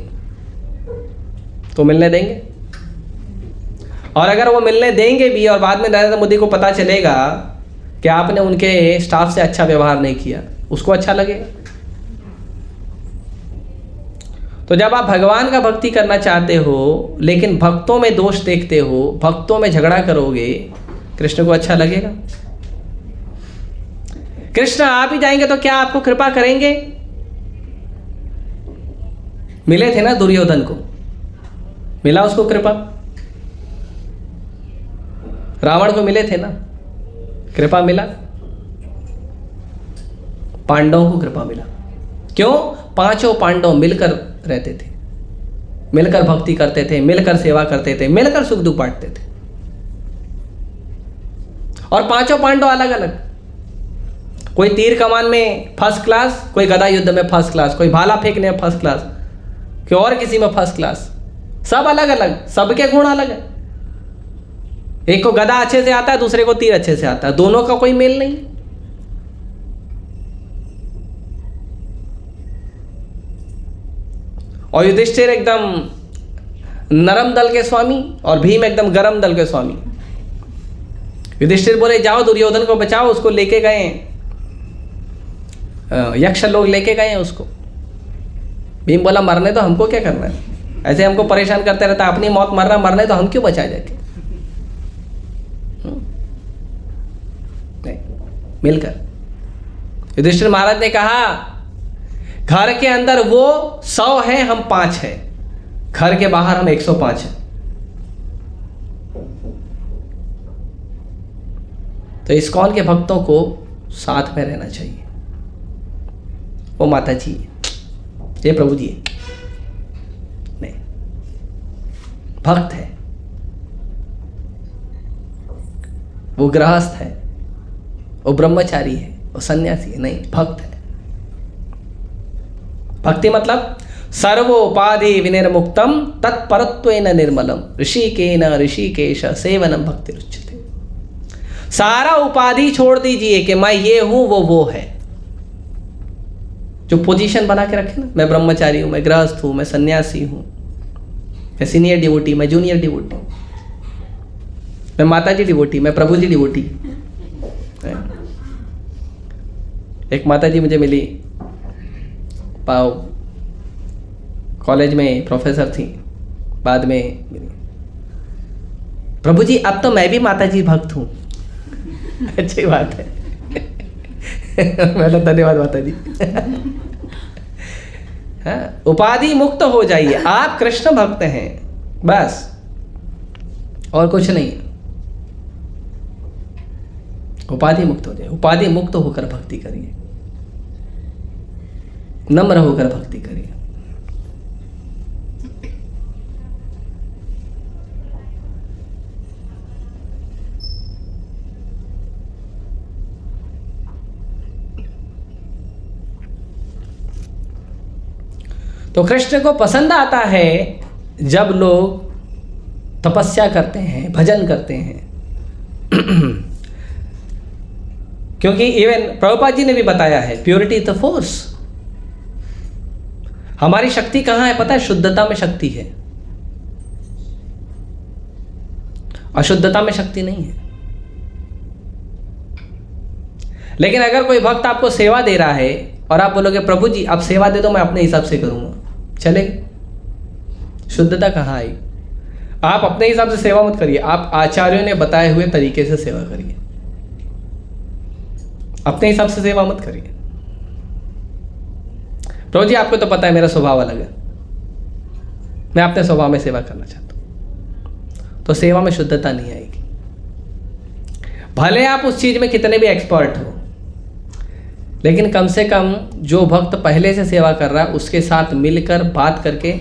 तो मिलने देंगे? और अगर वो मिलने देंगे भी और बाद में नरेंद्र मोदी को पता चलेगा कि आपने उनके स्टाफ से अच्छा व्यवहार नहीं किया, उसको अच्छा लगेगा? तो जब आप भगवान का भक्ति करना चाहते हो लेकिन भक्तों में दोष देखते हो, भक्तों में झगड़ा करोगे, कृष्ण को अच्छा लगेगा? कृष्ण आप ही जाएंगे तो क्या आपको कृपा करेंगे? मिले थे ना दुर्योधन को, मिला उसको कृपा? रावण को मिले थे ना, कृपा मिला? पांडवों को कृपा मिला। क्यों? पांचों पांडव मिलकर रहते थे, मिलकर भक्ति करते थे, मिलकर सेवा करते थे, मिलकर सुख दुख बांटते थे। और पांचों पांडव अलग अलग, कोई तीर कमान में फर्स्ट क्लास, कोई गदा युद्ध में फर्स्ट क्लास, कोई भाला फेंकने में फर्स्ट क्लास, कोई और किसी में फर्स्ट क्लास, सब अलग अलग, सबके गुण अलग है। एक को गदा अच्छे से आता है, दूसरे को तीर अच्छे से आता है, दोनों का कोई मेल नहीं। और युधिष्ठिर एकदम नरम दल के स्वामी और भीम एकदम गरम दल के स्वामी। युधिष्ठिर बोले जाओ दुर्योधन को बचाओ, उसको लेके गए, यक्ष लोग लेके गए उसको। भीम बोला मरने तो हमको क्या करना है, ऐसे हमको परेशान करते रहता, अपनी मौत मरना, मरने तो हम क्यों बचाए जाके? नहीं, मिलकर। युधिष्ठिर महाराज ने कहा घर के अंदर वो 100 है, हम 5 हैं, घर के बाहर हम 105 हैं। तो इस्कॉन के भक्तों को साथ में रहना चाहिए। वो माता जी है, ये प्रभु जी है, नहीं, भक्त है, वो गृहस्थ है, वो ब्रह्मचारी है, वो सन्यासी है, नहीं, भक्त है। भक्ति मतलब सर्वोपाधि विनिर्मुक्तम तत्परत्वेन निर्मलम ऋषिकेन ऋषिकेश सेवनम भक्ति रुच्यते। सारा उपाधि छोड़ दीजिए कि मैं ये हूं, वो है। जो पोजीशन बना के रखे ना, मैं ब्रह्मचारी हूं, मैं गृहस्थ हूं, मैं सन्यासी हूं, मैं सीनियर डिवोटी, मैं जूनियर डिवोटी, मैं माता जी डिवोटी, मैं प्रभु जी डिवोटी। एक माता जी मुझे मिली, कॉलेज में प्रोफेसर थी, बाद में मिली, प्रभु जी अब तो मैं भी माता जी भक्त हूँ। अच्छी बात है। मतलब धन्यवाद माता जी। हाँ, उपाधि मुक्त हो जाइए, आप कृष्ण भक्त हैं बस, और कुछ नहीं। उपाधि मुक्त हो जाए, उपाधि मुक्त होकर भक्ति करिए, नम्र होकर भक्ति करिए। तो कृष्ण को पसंद आता है जब लोग तपस्या करते हैं, भजन करते हैं। क्योंकि इवन प्रभुपाद जी ने भी बताया है, प्योरिटी इज द फोर्स। हमारी शक्ति कहाँ है पता है? शुद्धता में शक्ति है, अशुद्धता में शक्ति नहीं है। लेकिन अगर कोई भक्त आपको सेवा दे रहा है और आप बोलोगे प्रभु जी आप सेवा दे दो, मैं अपने हिसाब से करूंगा, चलेगा? शुद्धता कहाँ आई? आप अपने हिसाब से सेवा मत करिए, आप आचार्यों ने बताए हुए तरीके से सेवा करिए, अपने हिसाब से सेवा मत करिए। प्रभु जी आपको तो पता है मेरा स्वभाव अलग है, मैं अपने स्वभाव में सेवा करना चाहता हूं, तो सेवा में शुद्धता नहीं आएगी। भले आप उस चीज में कितने भी एक्सपर्ट हो, लेकिन कम से कम जो भक्त पहले से सेवा कर रहा है उसके साथ मिलकर बात करके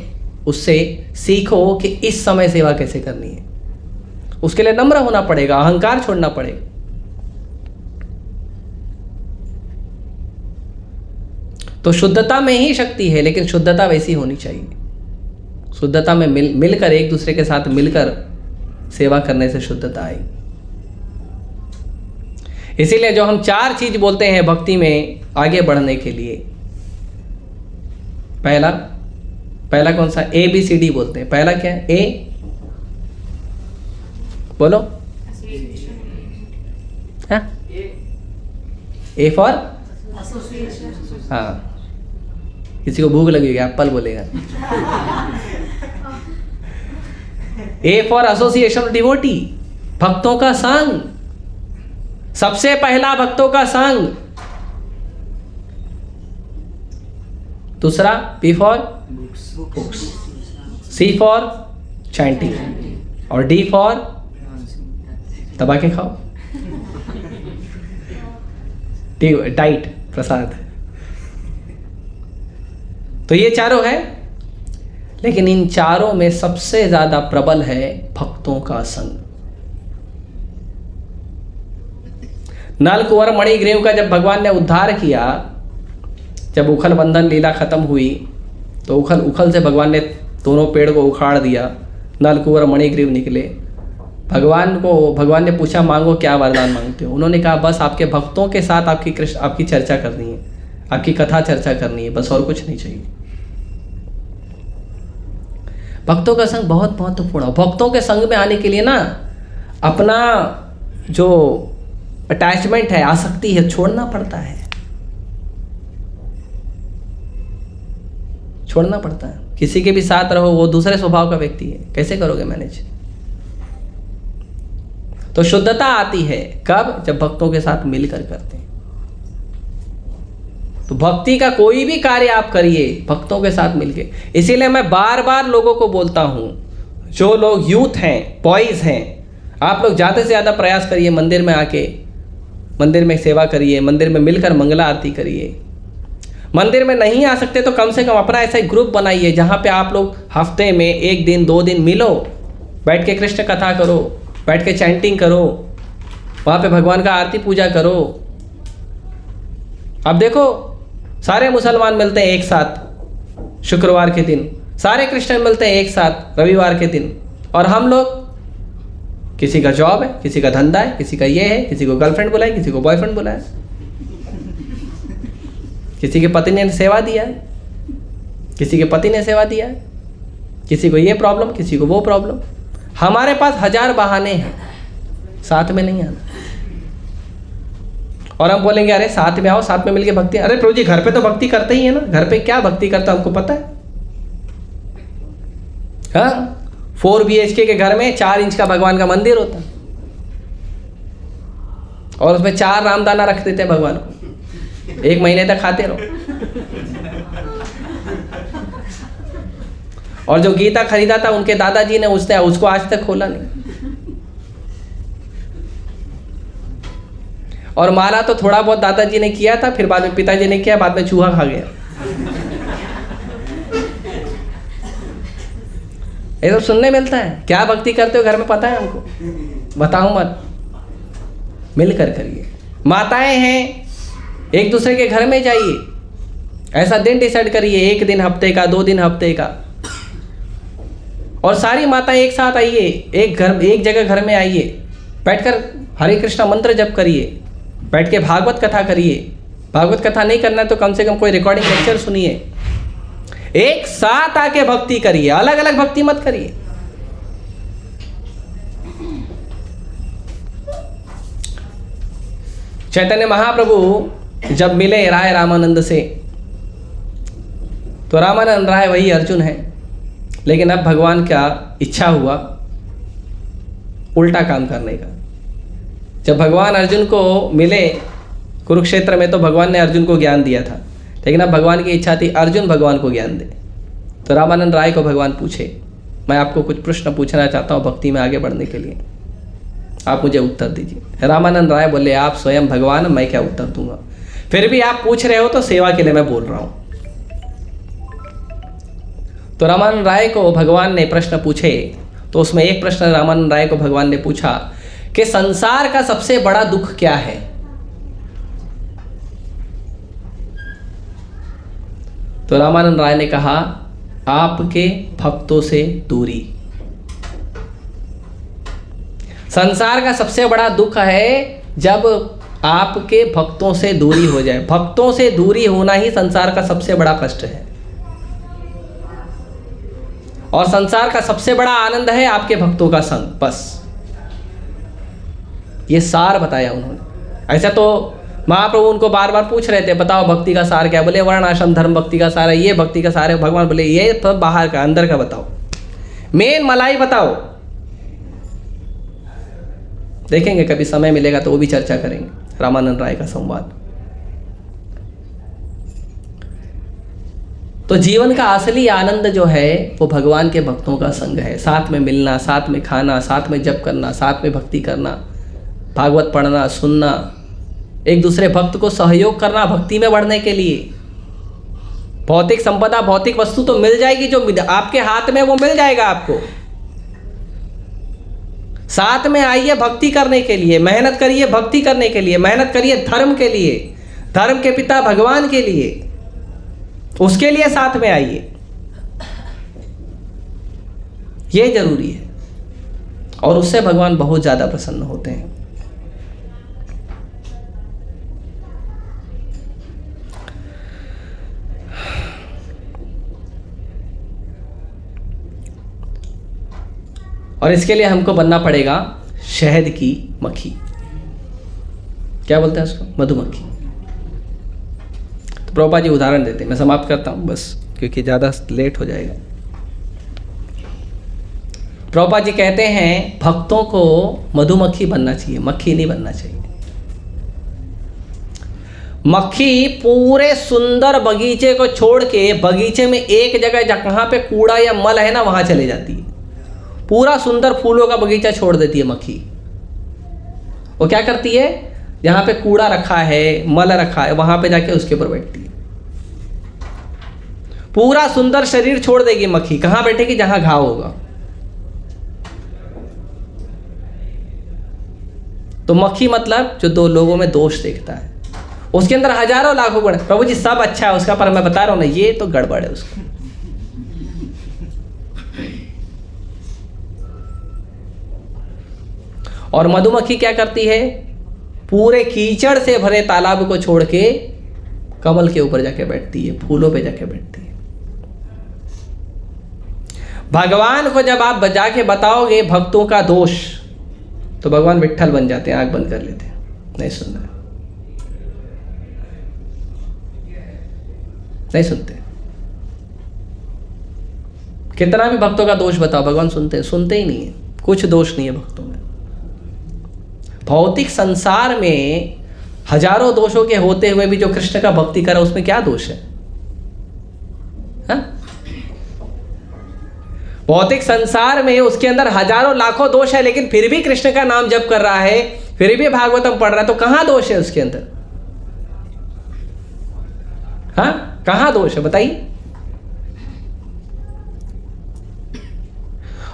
उससे सीखो कि इस समय सेवा कैसे करनी है। उसके लिए नम्र होना पड़ेगा, अहंकार छोड़ना पड़ेगा। तो शुद्धता में ही शक्ति है, लेकिन शुद्धता वैसी होनी चाहिए। शुद्धता में मिलकर एक दूसरे के साथ मिलकर सेवा करने से शुद्धता आई। इसीलिए जो हम 4 चीज बोलते हैं भक्ति में आगे बढ़ने के लिए, पहला कौन सा? ABCD बोलते हैं। पहला क्या है? ए बोलो। ए फॉर, हाँ, किसी को भूख लगी होगी एप्पल बोलेगा। ए फॉर एसोसिएशन डिवोटी, भक्तों का संग। सबसे पहला भक्तों का संग। दूसरा P for books, C for chanting और D फॉर दबा के खाओ, डाइट, प्रसाद। तो ये चारों है, लेकिन इन चारों में सबसे ज्यादा प्रबल है भक्तों का संग। नल कुंवर मणिग्रीव का जब भगवान ने उद्धार किया, जब उखल बंधन लीला खत्म हुई तो उखल से भगवान ने दोनों पेड़ को उखाड़ दिया, नल कुंवर मणिग्रीव निकले। भगवान ने पूछा मांगो क्या वरदान मांगते हो। उन्होंने कहा बस आपके भक्तों के साथ आपकी चर्चा करनी है, आपकी कथा चर्चा करनी है, बस और कुछ नहीं चाहिए। भक्तों का संग बहुत महत्वपूर्ण है। भक्तों के संग में आने के लिए ना अपना जो अटैचमेंट है, आसक्ति है, छोड़ना पड़ता है, छोड़ना पड़ता है। किसी के भी साथ रहो, वो दूसरे स्वभाव का व्यक्ति है, कैसे करोगे मैनेज? तो शुद्धता आती है कब? जब भक्तों के साथ मिलकर करते हैं। तो भक्ति का कोई भी कार्य आप करिए भक्तों के साथ मिलके। इसीलिए मैं बार बार लोगों को बोलता हूं, जो लोग यूथ हैं, बॉयज हैं, आप लोग ज़्यादा से ज़्यादा प्रयास करिए, मंदिर में आके मंदिर में सेवा करिए, मंदिर में मिलकर मंगला आरती करिए। मंदिर में नहीं आ सकते तो कम से कम अपना ऐसा ग्रुप बनाइए जहाँ पे आप लोग हफ्ते में 1 दिन 2 दिन मिलो, बैठ के कृष्ण कथा करो, बैठ के चैंटिंग करो, वहाँ पे भगवान का आरती पूजा करो। अब देखो सारे मुसलमान मिलते हैं एक साथ शुक्रवार के दिन, सारे क्रिश्चियन मिलते हैं एक साथ रविवार के दिन, और हम लोग, किसी का जॉब है, किसी का धंधा है, किसी का ये है, किसी को गर्लफ्रेंड बुलाए, किसी को बॉयफ्रेंड बुलाए, किसी के पति ने सेवा दिया है, किसी के पति ने सेवा दिया है, किसी को ये प्रॉब्लम, किसी को वो प्रॉब्लम। हमारे पास 1000 बहाने हैं साथ में नहीं आना। और हम बोलेंगे अरे साथ में आओ, साथ में मिलके भक्ति। अरे प्रभु जी घर पे तो भक्ति करते ही है ना, घर पे क्या भक्ति करता हमको पता है। हाँ, 4 BHK के घर में 4 इंच का भगवान का मंदिर होता, और उसमें 4 रामदाना रख देते भगवान को, 1 महीने तक खाते रहो। और जो गीता खरीदा था उनके दादाजी ने, उसको आज तक खोला नहीं। और माला तो थोड़ा बहुत दादाजी ने किया था, फिर बाद में पिताजी ने किया, बाद में चूहा खा गया। ये सब सुनने मिलता है। क्या भक्ति करते हो घर में पता है हमको? बताओ मत, मिलकर करिए। माताएं हैं, एक दूसरे के घर में जाइए, ऐसा दिन डिसाइड करिए, 1 दिन हफ्ते का, 2 दिन हफ्ते का, और सारी माताएं एक साथ आइए, एक जगह घर में आइए, बैठकर हरे कृष्णा मंत्र जप करिए, बैठ के भागवत कथा करिए। भागवत कथा नहीं करना है तो कम से कम कोई रिकॉर्डिंग लेक्चर सुनिए। एक साथ आके भक्ति करिए, अलग अलग भक्ति मत करिए। चैतन्य महाप्रभु जब मिले राय रामानंद से, तो रामानंद राय वही अर्जुन है, लेकिन अब भगवान का इच्छा हुआ उल्टा काम करने का। जब भगवान अर्जुन को मिले कुरुक्षेत्र में, तो भगवान ने अर्जुन को ज्ञान दिया था, लेकिन अब भगवान की इच्छा थी अर्जुन भगवान को ज्ञान दे। तो रामानंद राय को भगवान पूछे, मैं आपको कुछ प्रश्न पूछना चाहता हूँ भक्ति में आगे बढ़ने के लिए, आप मुझे उत्तर दीजिए। रामानंद राय बोले, आप स्वयं भगवान, मैं क्या उत्तर दूंगा। फिर भी आप पूछ रहे हो तो सेवा के लिए मैं बोल रहा हूं। तो रामानंद राय को भगवान ने प्रश्न पूछे, तो उसमें एक प्रश्न रामानंद राय को भगवान ने पूछा कि संसार का सबसे बड़ा दुख क्या है। तो रामानंद राय ने कहा, आपके भक्तों से दूरी। संसार का सबसे बड़ा दुख है जब आपके भक्तों से दूरी हो जाए। भक्तों से दूरी होना ही संसार का सबसे बड़ा कष्ट है। और संसार का सबसे बड़ा आनंद है आपके भक्तों का संग। बस ये सार बताया उन्होंने। ऐसा तो महाप्रभु उनको बार बार पूछ रहे थे, बताओ भक्ति का सार क्या। बोले वर्ण आश्रम धर्म भक्ति का सार है, ये भक्ति का सार है। भगवान बोले ये तो बाहर का, अंदर का बताओ, मेन मलाई बताओ। देखेंगे कभी समय मिलेगा तो वो भी चर्चा करेंगे, रामानंद राय का संवाद। तो जीवन का असली आनंद जो है वो भगवान के भक्तों का संग है। साथ में मिलना, साथ में खाना, साथ में जप करना, साथ में भक्ति करना, भागवत पढ़ना, सुनना, एक दूसरे भक्त को सहयोग करना भक्ति में बढ़ने के लिए। भौतिक संपदा, भौतिक वस्तु तो मिल जाएगी, जो आपके हाथ में वो मिल जाएगा आपको। साथ में आइए भक्ति करने के लिए, मेहनत करिए भक्ति करने के लिए, मेहनत करिए धर्म के लिए, धर्म के पिता भगवान के लिए, उसके लिए साथ में आइए। ये जरूरी है और उससे भगवान बहुत ज्यादा प्रसन्न होते हैं। और इसके लिए हमको बनना पड़ेगा शहद की मक्खी। क्या बोलते हैं उसको? मधुमक्खी। तो प्रभुपाद जी उदाहरण देते हैं, मैं समाप्त करता हूं बस, क्योंकि ज़्यादा लेट हो जाएगा। प्रभुपाद जी कहते हैं भक्तों को मधुमक्खी बनना चाहिए, मक्खी नहीं बनना चाहिए। मक्खी पूरे सुंदर बगीचे को छोड़ के बगीचे में एक जगह जहाँ पे कूड़ा या मल है ना, वहां चले जाती है। पूरा सुंदर फूलों का बगीचा छोड़ देती है मक्खी। वो क्या करती है, जहां पे कूड़ा रखा है, मल रखा है, वहां पे जाके उसके ऊपर बैठती है। पूरा सुंदर शरीर छोड़ देगी मक्खी, कहां बैठेगी? जहां घाव होगा। तो मक्खी मतलब जो दो लोगों में दोष देखता है, उसके अंदर हजारों लाखों गुण। प्रभु जी सब अच्छा है उसका, पर मैं बता रहा हूं ना ये तो गड़बड़ है उसका। और मधुमक्खी क्या करती है, पूरे कीचड़ से भरे तालाब को छोड़ के कमल के ऊपर जाके बैठती है, फूलों पे जाके बैठती है। भगवान को जब आप बजा के बताओगे भक्तों का दोष, तो भगवान विट्ठल बन जाते हैं, आंख बंद कर लेते हैं, नहीं सुनना, नहीं सुनते। कितना भी भक्तों का दोष बताओ, भगवान सुनते ही नहीं है। कुछ दोष नहीं है भक्तों में। भौतिक संसार में हजारों दोषों के होते हुए भी जो कृष्ण का भक्ति करा, उसमें क्या दोष है? हा? भौतिक संसार में उसके अंदर हजारों लाखों दोष है, लेकिन फिर भी कृष्ण का नाम जप कर रहा है, फिर भी भागवतम पढ़ रहा है, तो कहां दोष है उसके अंदर? हाँ, कहां दोष है बताइए?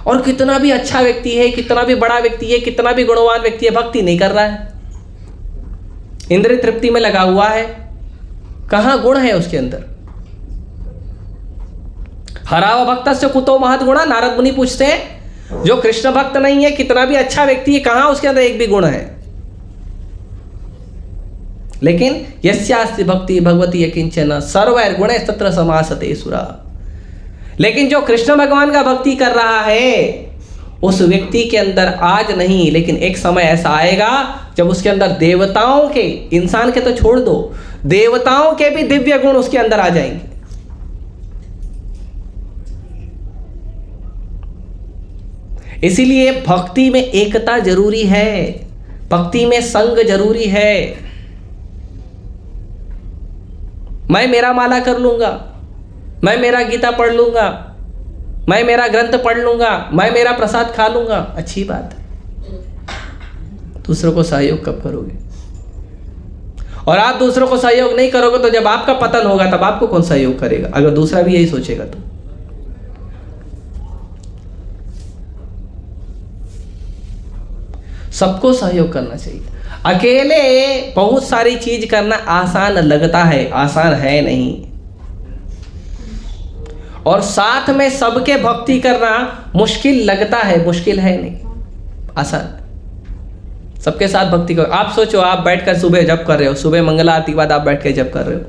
और कितना भी अच्छा व्यक्ति है, कितना भी बड़ा व्यक्ति है, कितना भी गुणवान व्यक्ति है, भक्ति नहीं कर रहा है, इंद्रिय तृप्ति में लगा हुआ है, कहां गुण है उसके अंदर? हराव भक्तस्य कुतो महत् गुणा, नारद मुनि पूछते हैं, जो कृष्ण भक्त नहीं है, कितना भी अच्छा व्यक्ति है, कहां उसके अंदर एक भी गुण है? लेकिन यस्यास्ति भक्ति भगवती यकिंचन सर्वैर्गुणैः तत्र समासते सुरा। लेकिन जो कृष्ण भगवान का भक्ति कर रहा है, उस व्यक्ति के अंदर आज नहीं, लेकिन एक समय ऐसा आएगा जब उसके अंदर देवताओं के, इंसान के तो छोड़ दो, देवताओं के भी दिव्य गुण उसके अंदर आ जाएंगे। इसीलिए भक्ति में एकता जरूरी है, भक्ति में संग जरूरी है। मैं मेरा माला कर लूंगा, मैं मेरा गीता पढ़ लूंगा, मैं मेरा ग्रंथ पढ़ लूंगा, मैं मेरा प्रसाद खा लूंगा, अच्छी बात है। दूसरों को सहयोग कब करोगे? और आप दूसरों को सहयोग नहीं करोगे तो जब आपका पतन होगा तब आपको कौन सहयोग करेगा, अगर दूसरा भी यही सोचेगा तो। सबको सहयोग करना चाहिए। अकेले बहुत सारी चीज करना आसान लगता है, आसान है नहीं। और साथ में सबके भक्ति करना मुश्किल लगता है, मुश्किल है नहीं, आसान। सबके साथ भक्ति करो। आप सोचो, आप बैठकर सुबह जप कर रहे हो, सुबह मंगला आरती के बाद आप बैठ कर जप कर रहे हो,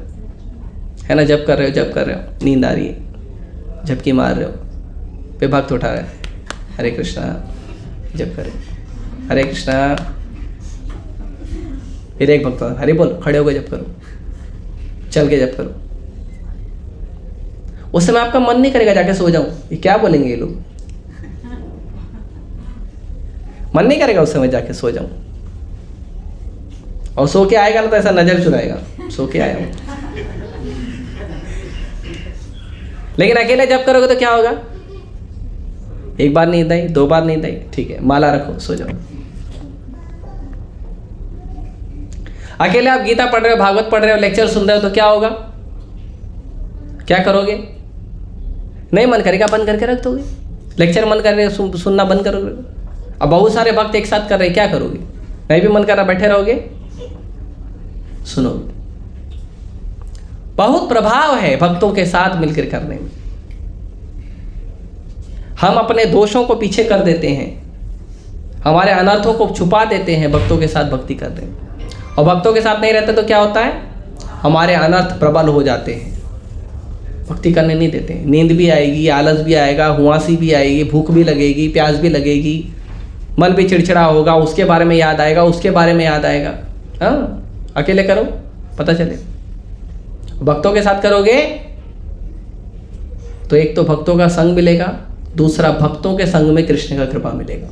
है ना, जप कर रहे हो, जप कर रहे हो, नींद आ रही है, झपकी मार रहे हो, पे भक्त उठा रहे, हरे कृष्णा जप करें, हरे कृष्णा, फिर एक भक्त हरे बोल, खड़े होकर जप करो, चल के जप करो। उस समय आपका मन नहीं करेगा जाके सो जाऊं, ये क्या बोलेंगे ये लोग, मन नहीं करेगा उस समय जाके सो जाऊं। और सो के आएगा ना तो ऐसा नजर चुराएगा, सो के आया हूं। लेकिन अकेले जब करोगे तो क्या होगा, एक बार नींद आई, दो बार नींद आई, ठीक है, माला रखो, सो जाओ। अकेले आप गीता पढ़ रहे हो, भागवत पढ़ रहे हो, लेक्चर सुन रहे हो तो क्या होगा, क्या करोगे, नहीं मन करेगा, बंद करके रख दोगे। लेक्चर मन कर रहे हो, सुनना बंद करोगे। अब बहुत सारे भक्त एक साथ कर रहे हैं, क्या करोगे, नहीं भी मन कर रहा, बैठे रहोगे, सुनोगे। बहुत प्रभाव है भक्तों के साथ मिलकर करने में। हम अपने दोषों को पीछे कर देते हैं, हमारे अनर्थों को छुपा देते हैं भक्तों के साथ भक्ति करते हैं। और भक्तों के साथ नहीं रहते तो क्या होता है, हमारे अनर्थ प्रबल हो जाते हैं, भक्ति करने नहीं देते हैं। नींद भी आएगी, आलस भी आएगा, हुआसी भी आएगी, भूख भी लगेगी, प्यास भी लगेगी, मन भी चिड़चिड़ा होगा, उसके बारे में याद आएगा, उसके बारे में याद आएगा। हाँ, अकेले करो पता चले। भक्तों के साथ करोगे तो एक तो भक्तों का संग मिलेगा, दूसरा भक्तों के संग में कृष्ण का कृपा मिलेगा।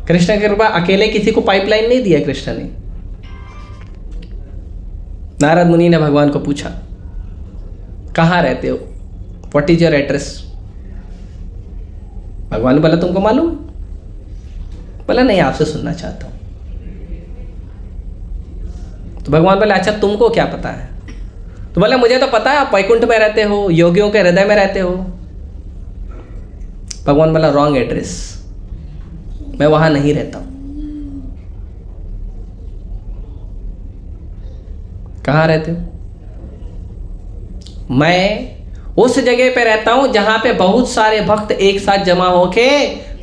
कृष्ण की कृपा, अकेले किसी को पाइपलाइन नहीं दिया कृष्ण ने। नारद मुनि ने भगवान को पूछा, कहाँ रहते हो, व्हाट इज योर एड्रेस। भगवान ने बोला तुमको मालूम, बोला नहीं आपसे सुनना चाहता हूं। तो भगवान बोले अच्छा तुमको क्या पता है। तो बोले मुझे तो पता है आप वैकुंठ में रहते हो, योगियों के हृदय में रहते हो। भगवान बोला रॉन्ग एड्रेस, मैं वहां नहीं रहता हूं। कहाँ रहते हो, मैं उस जगह पे रहता हूं जहां पे बहुत सारे भक्त एक साथ जमा होके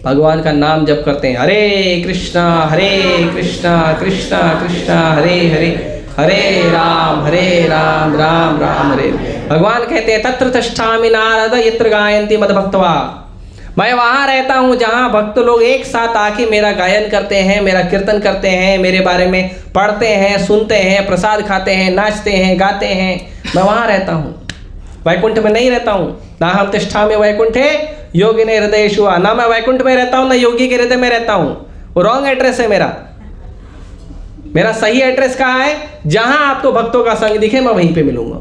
भगवान का नाम जप करते हैं। हरे कृष्णा कृष्णा कृष्णा हरे हरे, हरे राम राम राम हरे। भगवान कहते हैं तत्र तिष्ठामि नारद यत्र गायन्ति मद भक्तवा। मैं वहाँ रहता हूँ जहाँ भक्त लोग एक साथ आके मेरा गायन करते हैं, मेरा कीर्तन करते हैं, मेरे बारे में पढ़ते हैं, सुनते हैं, प्रसाद खाते हैं, नाचते हैं, गाते हैं। मैं वहाँ रहता हूँ, वैकुंठ में नहीं रहता हूँ। ना हम तिष्ठामि वैकुंठे योगिने हृदयेषु, ना मैं वैकुंठ में रहता हूँ ना योगी के हृदय में रहता हूँ। वो रॉन्ग एड्रेस है मेरा। मेरा सही एड्रेस कहाँ है, जहाँ आपको भक्तों का संग दिखे मैं वहीं पे मिलूंगा।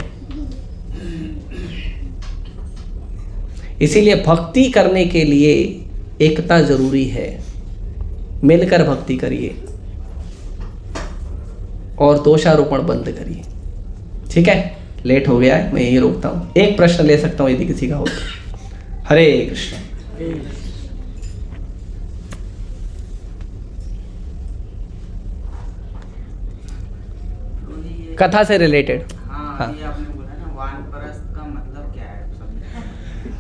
इसीलिए भक्ति करने के लिए एकता जरूरी है, मिलकर भक्ति करिए और दोषारोपण बंद करिए। ठीक है, लेट हो गया है, मैं यही रोकता हूँ। एक प्रश्न ले सकता हूँ यदि किसी का हो तो। हरे कृष्ण। कथा से रिलेटेड। हाँ, ये आपने बोला ना वानप्रस्थ का मतलब क्या है।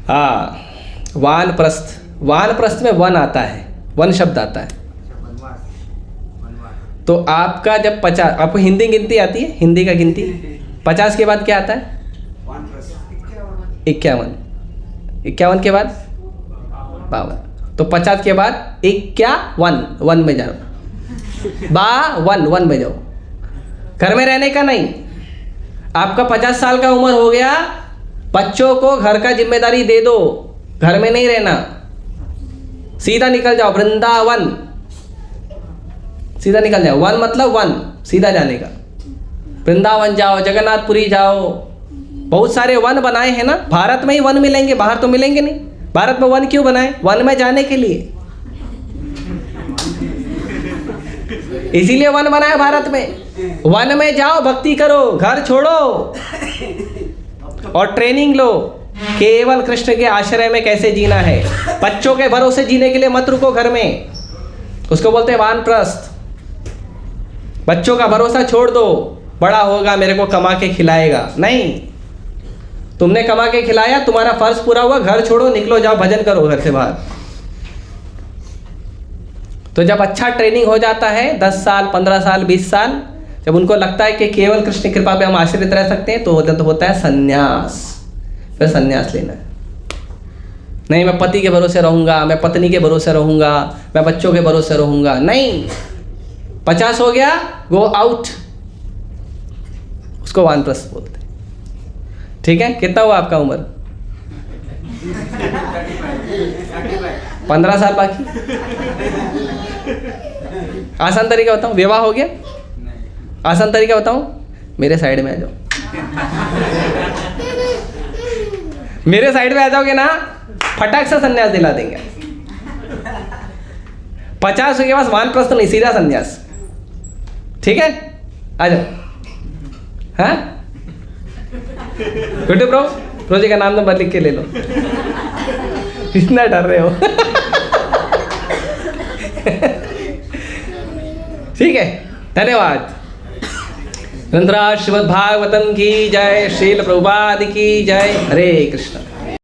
हाँ, वानप्रस्थ, वानप्रस्थ में वन आता है, वन शब्द आता है। तो आपका जब 50, आपको हिंदी गिनती आती है, हिंदी का गिनती 50 के बाद क्या आता है, 51, 51 के बाद 52, तो 50 के बाद 51, वन में जाओ, 52 में जाओ। घर में रहने का नहीं। आपका 50 साल का उम्र हो गया, बच्चों को घर का जिम्मेदारी दे दो, घर में नहीं रहना, सीधा निकल जाओ वृंदावन, सीधा निकल जाओ। वन मतलब वन, सीधा जाने का। वृंदावन जाओ, जगन्नाथपुरी जाओ, बहुत सारे वन बनाए हैं ना। भारत में ही वन मिलेंगे, बाहर तो मिलेंगे नहीं। भारत में वन क्यों बनाए, वन में जाने के लिए, इसीलिए वन बनाया भारत में। वन में जाओ, भक्ति करो, घर छोड़ो और ट्रेनिंग लो केवल कृष्ण के आश्रय में कैसे जीना है। बच्चों के भरोसे जीने के लिए मत रुको घर में, उसको बोलते हैं वानप्रस्थ। बच्चों का भरोसा छोड़ दो, बड़ा होगा मेरे को कमा के खिलाएगा, नहीं। तुमने कमा के खिलाया, तुम्हारा फर्ज पूरा हुआ, घर छोड़ो, निकलो, जाओ भजन करो घर से बाहर। तो जब अच्छा ट्रेनिंग हो जाता है 10 साल 15 साल 20 साल, जब उनको लगता है कि केवल कृष्ण की कृपा पे हम आश्रित रह सकते हैं, तो होता है संन्यास। फिर संन्यास लेना है। नहीं मैं पति के भरोसे रहूंगा, मैं पत्नी के भरोसे रहूंगा, मैं बच्चों के भरोसे रहूंगा, नहीं। 50 हो गया, गो आउट, उसको वानप्रस्थ बोलते हैं। ठीक है, कितना हुआ आपका उम्र? 15 साल बाकी। आसान तरीका बताऊं, विवाह हो गया? आसान तरीका बताऊं, मेरे साइड में आ जाओ। मेरे साइड में आ जाओगे ना, फटाक से संन्यास दिला देंगे। 50 के पास वानप्रस्थ नहीं, सीधा संन्यास। ठीक है, आ जाओ। हाँ गुड्डू प्रो जी का नाम नंबर लिख के ले लो। इतना डर रहे हो। ठीक है, धन्यवाद। ग्रंथराज श्रीमद् भागवतम की जय, श्रील प्रभुपाद की जय। हरे कृष्ण।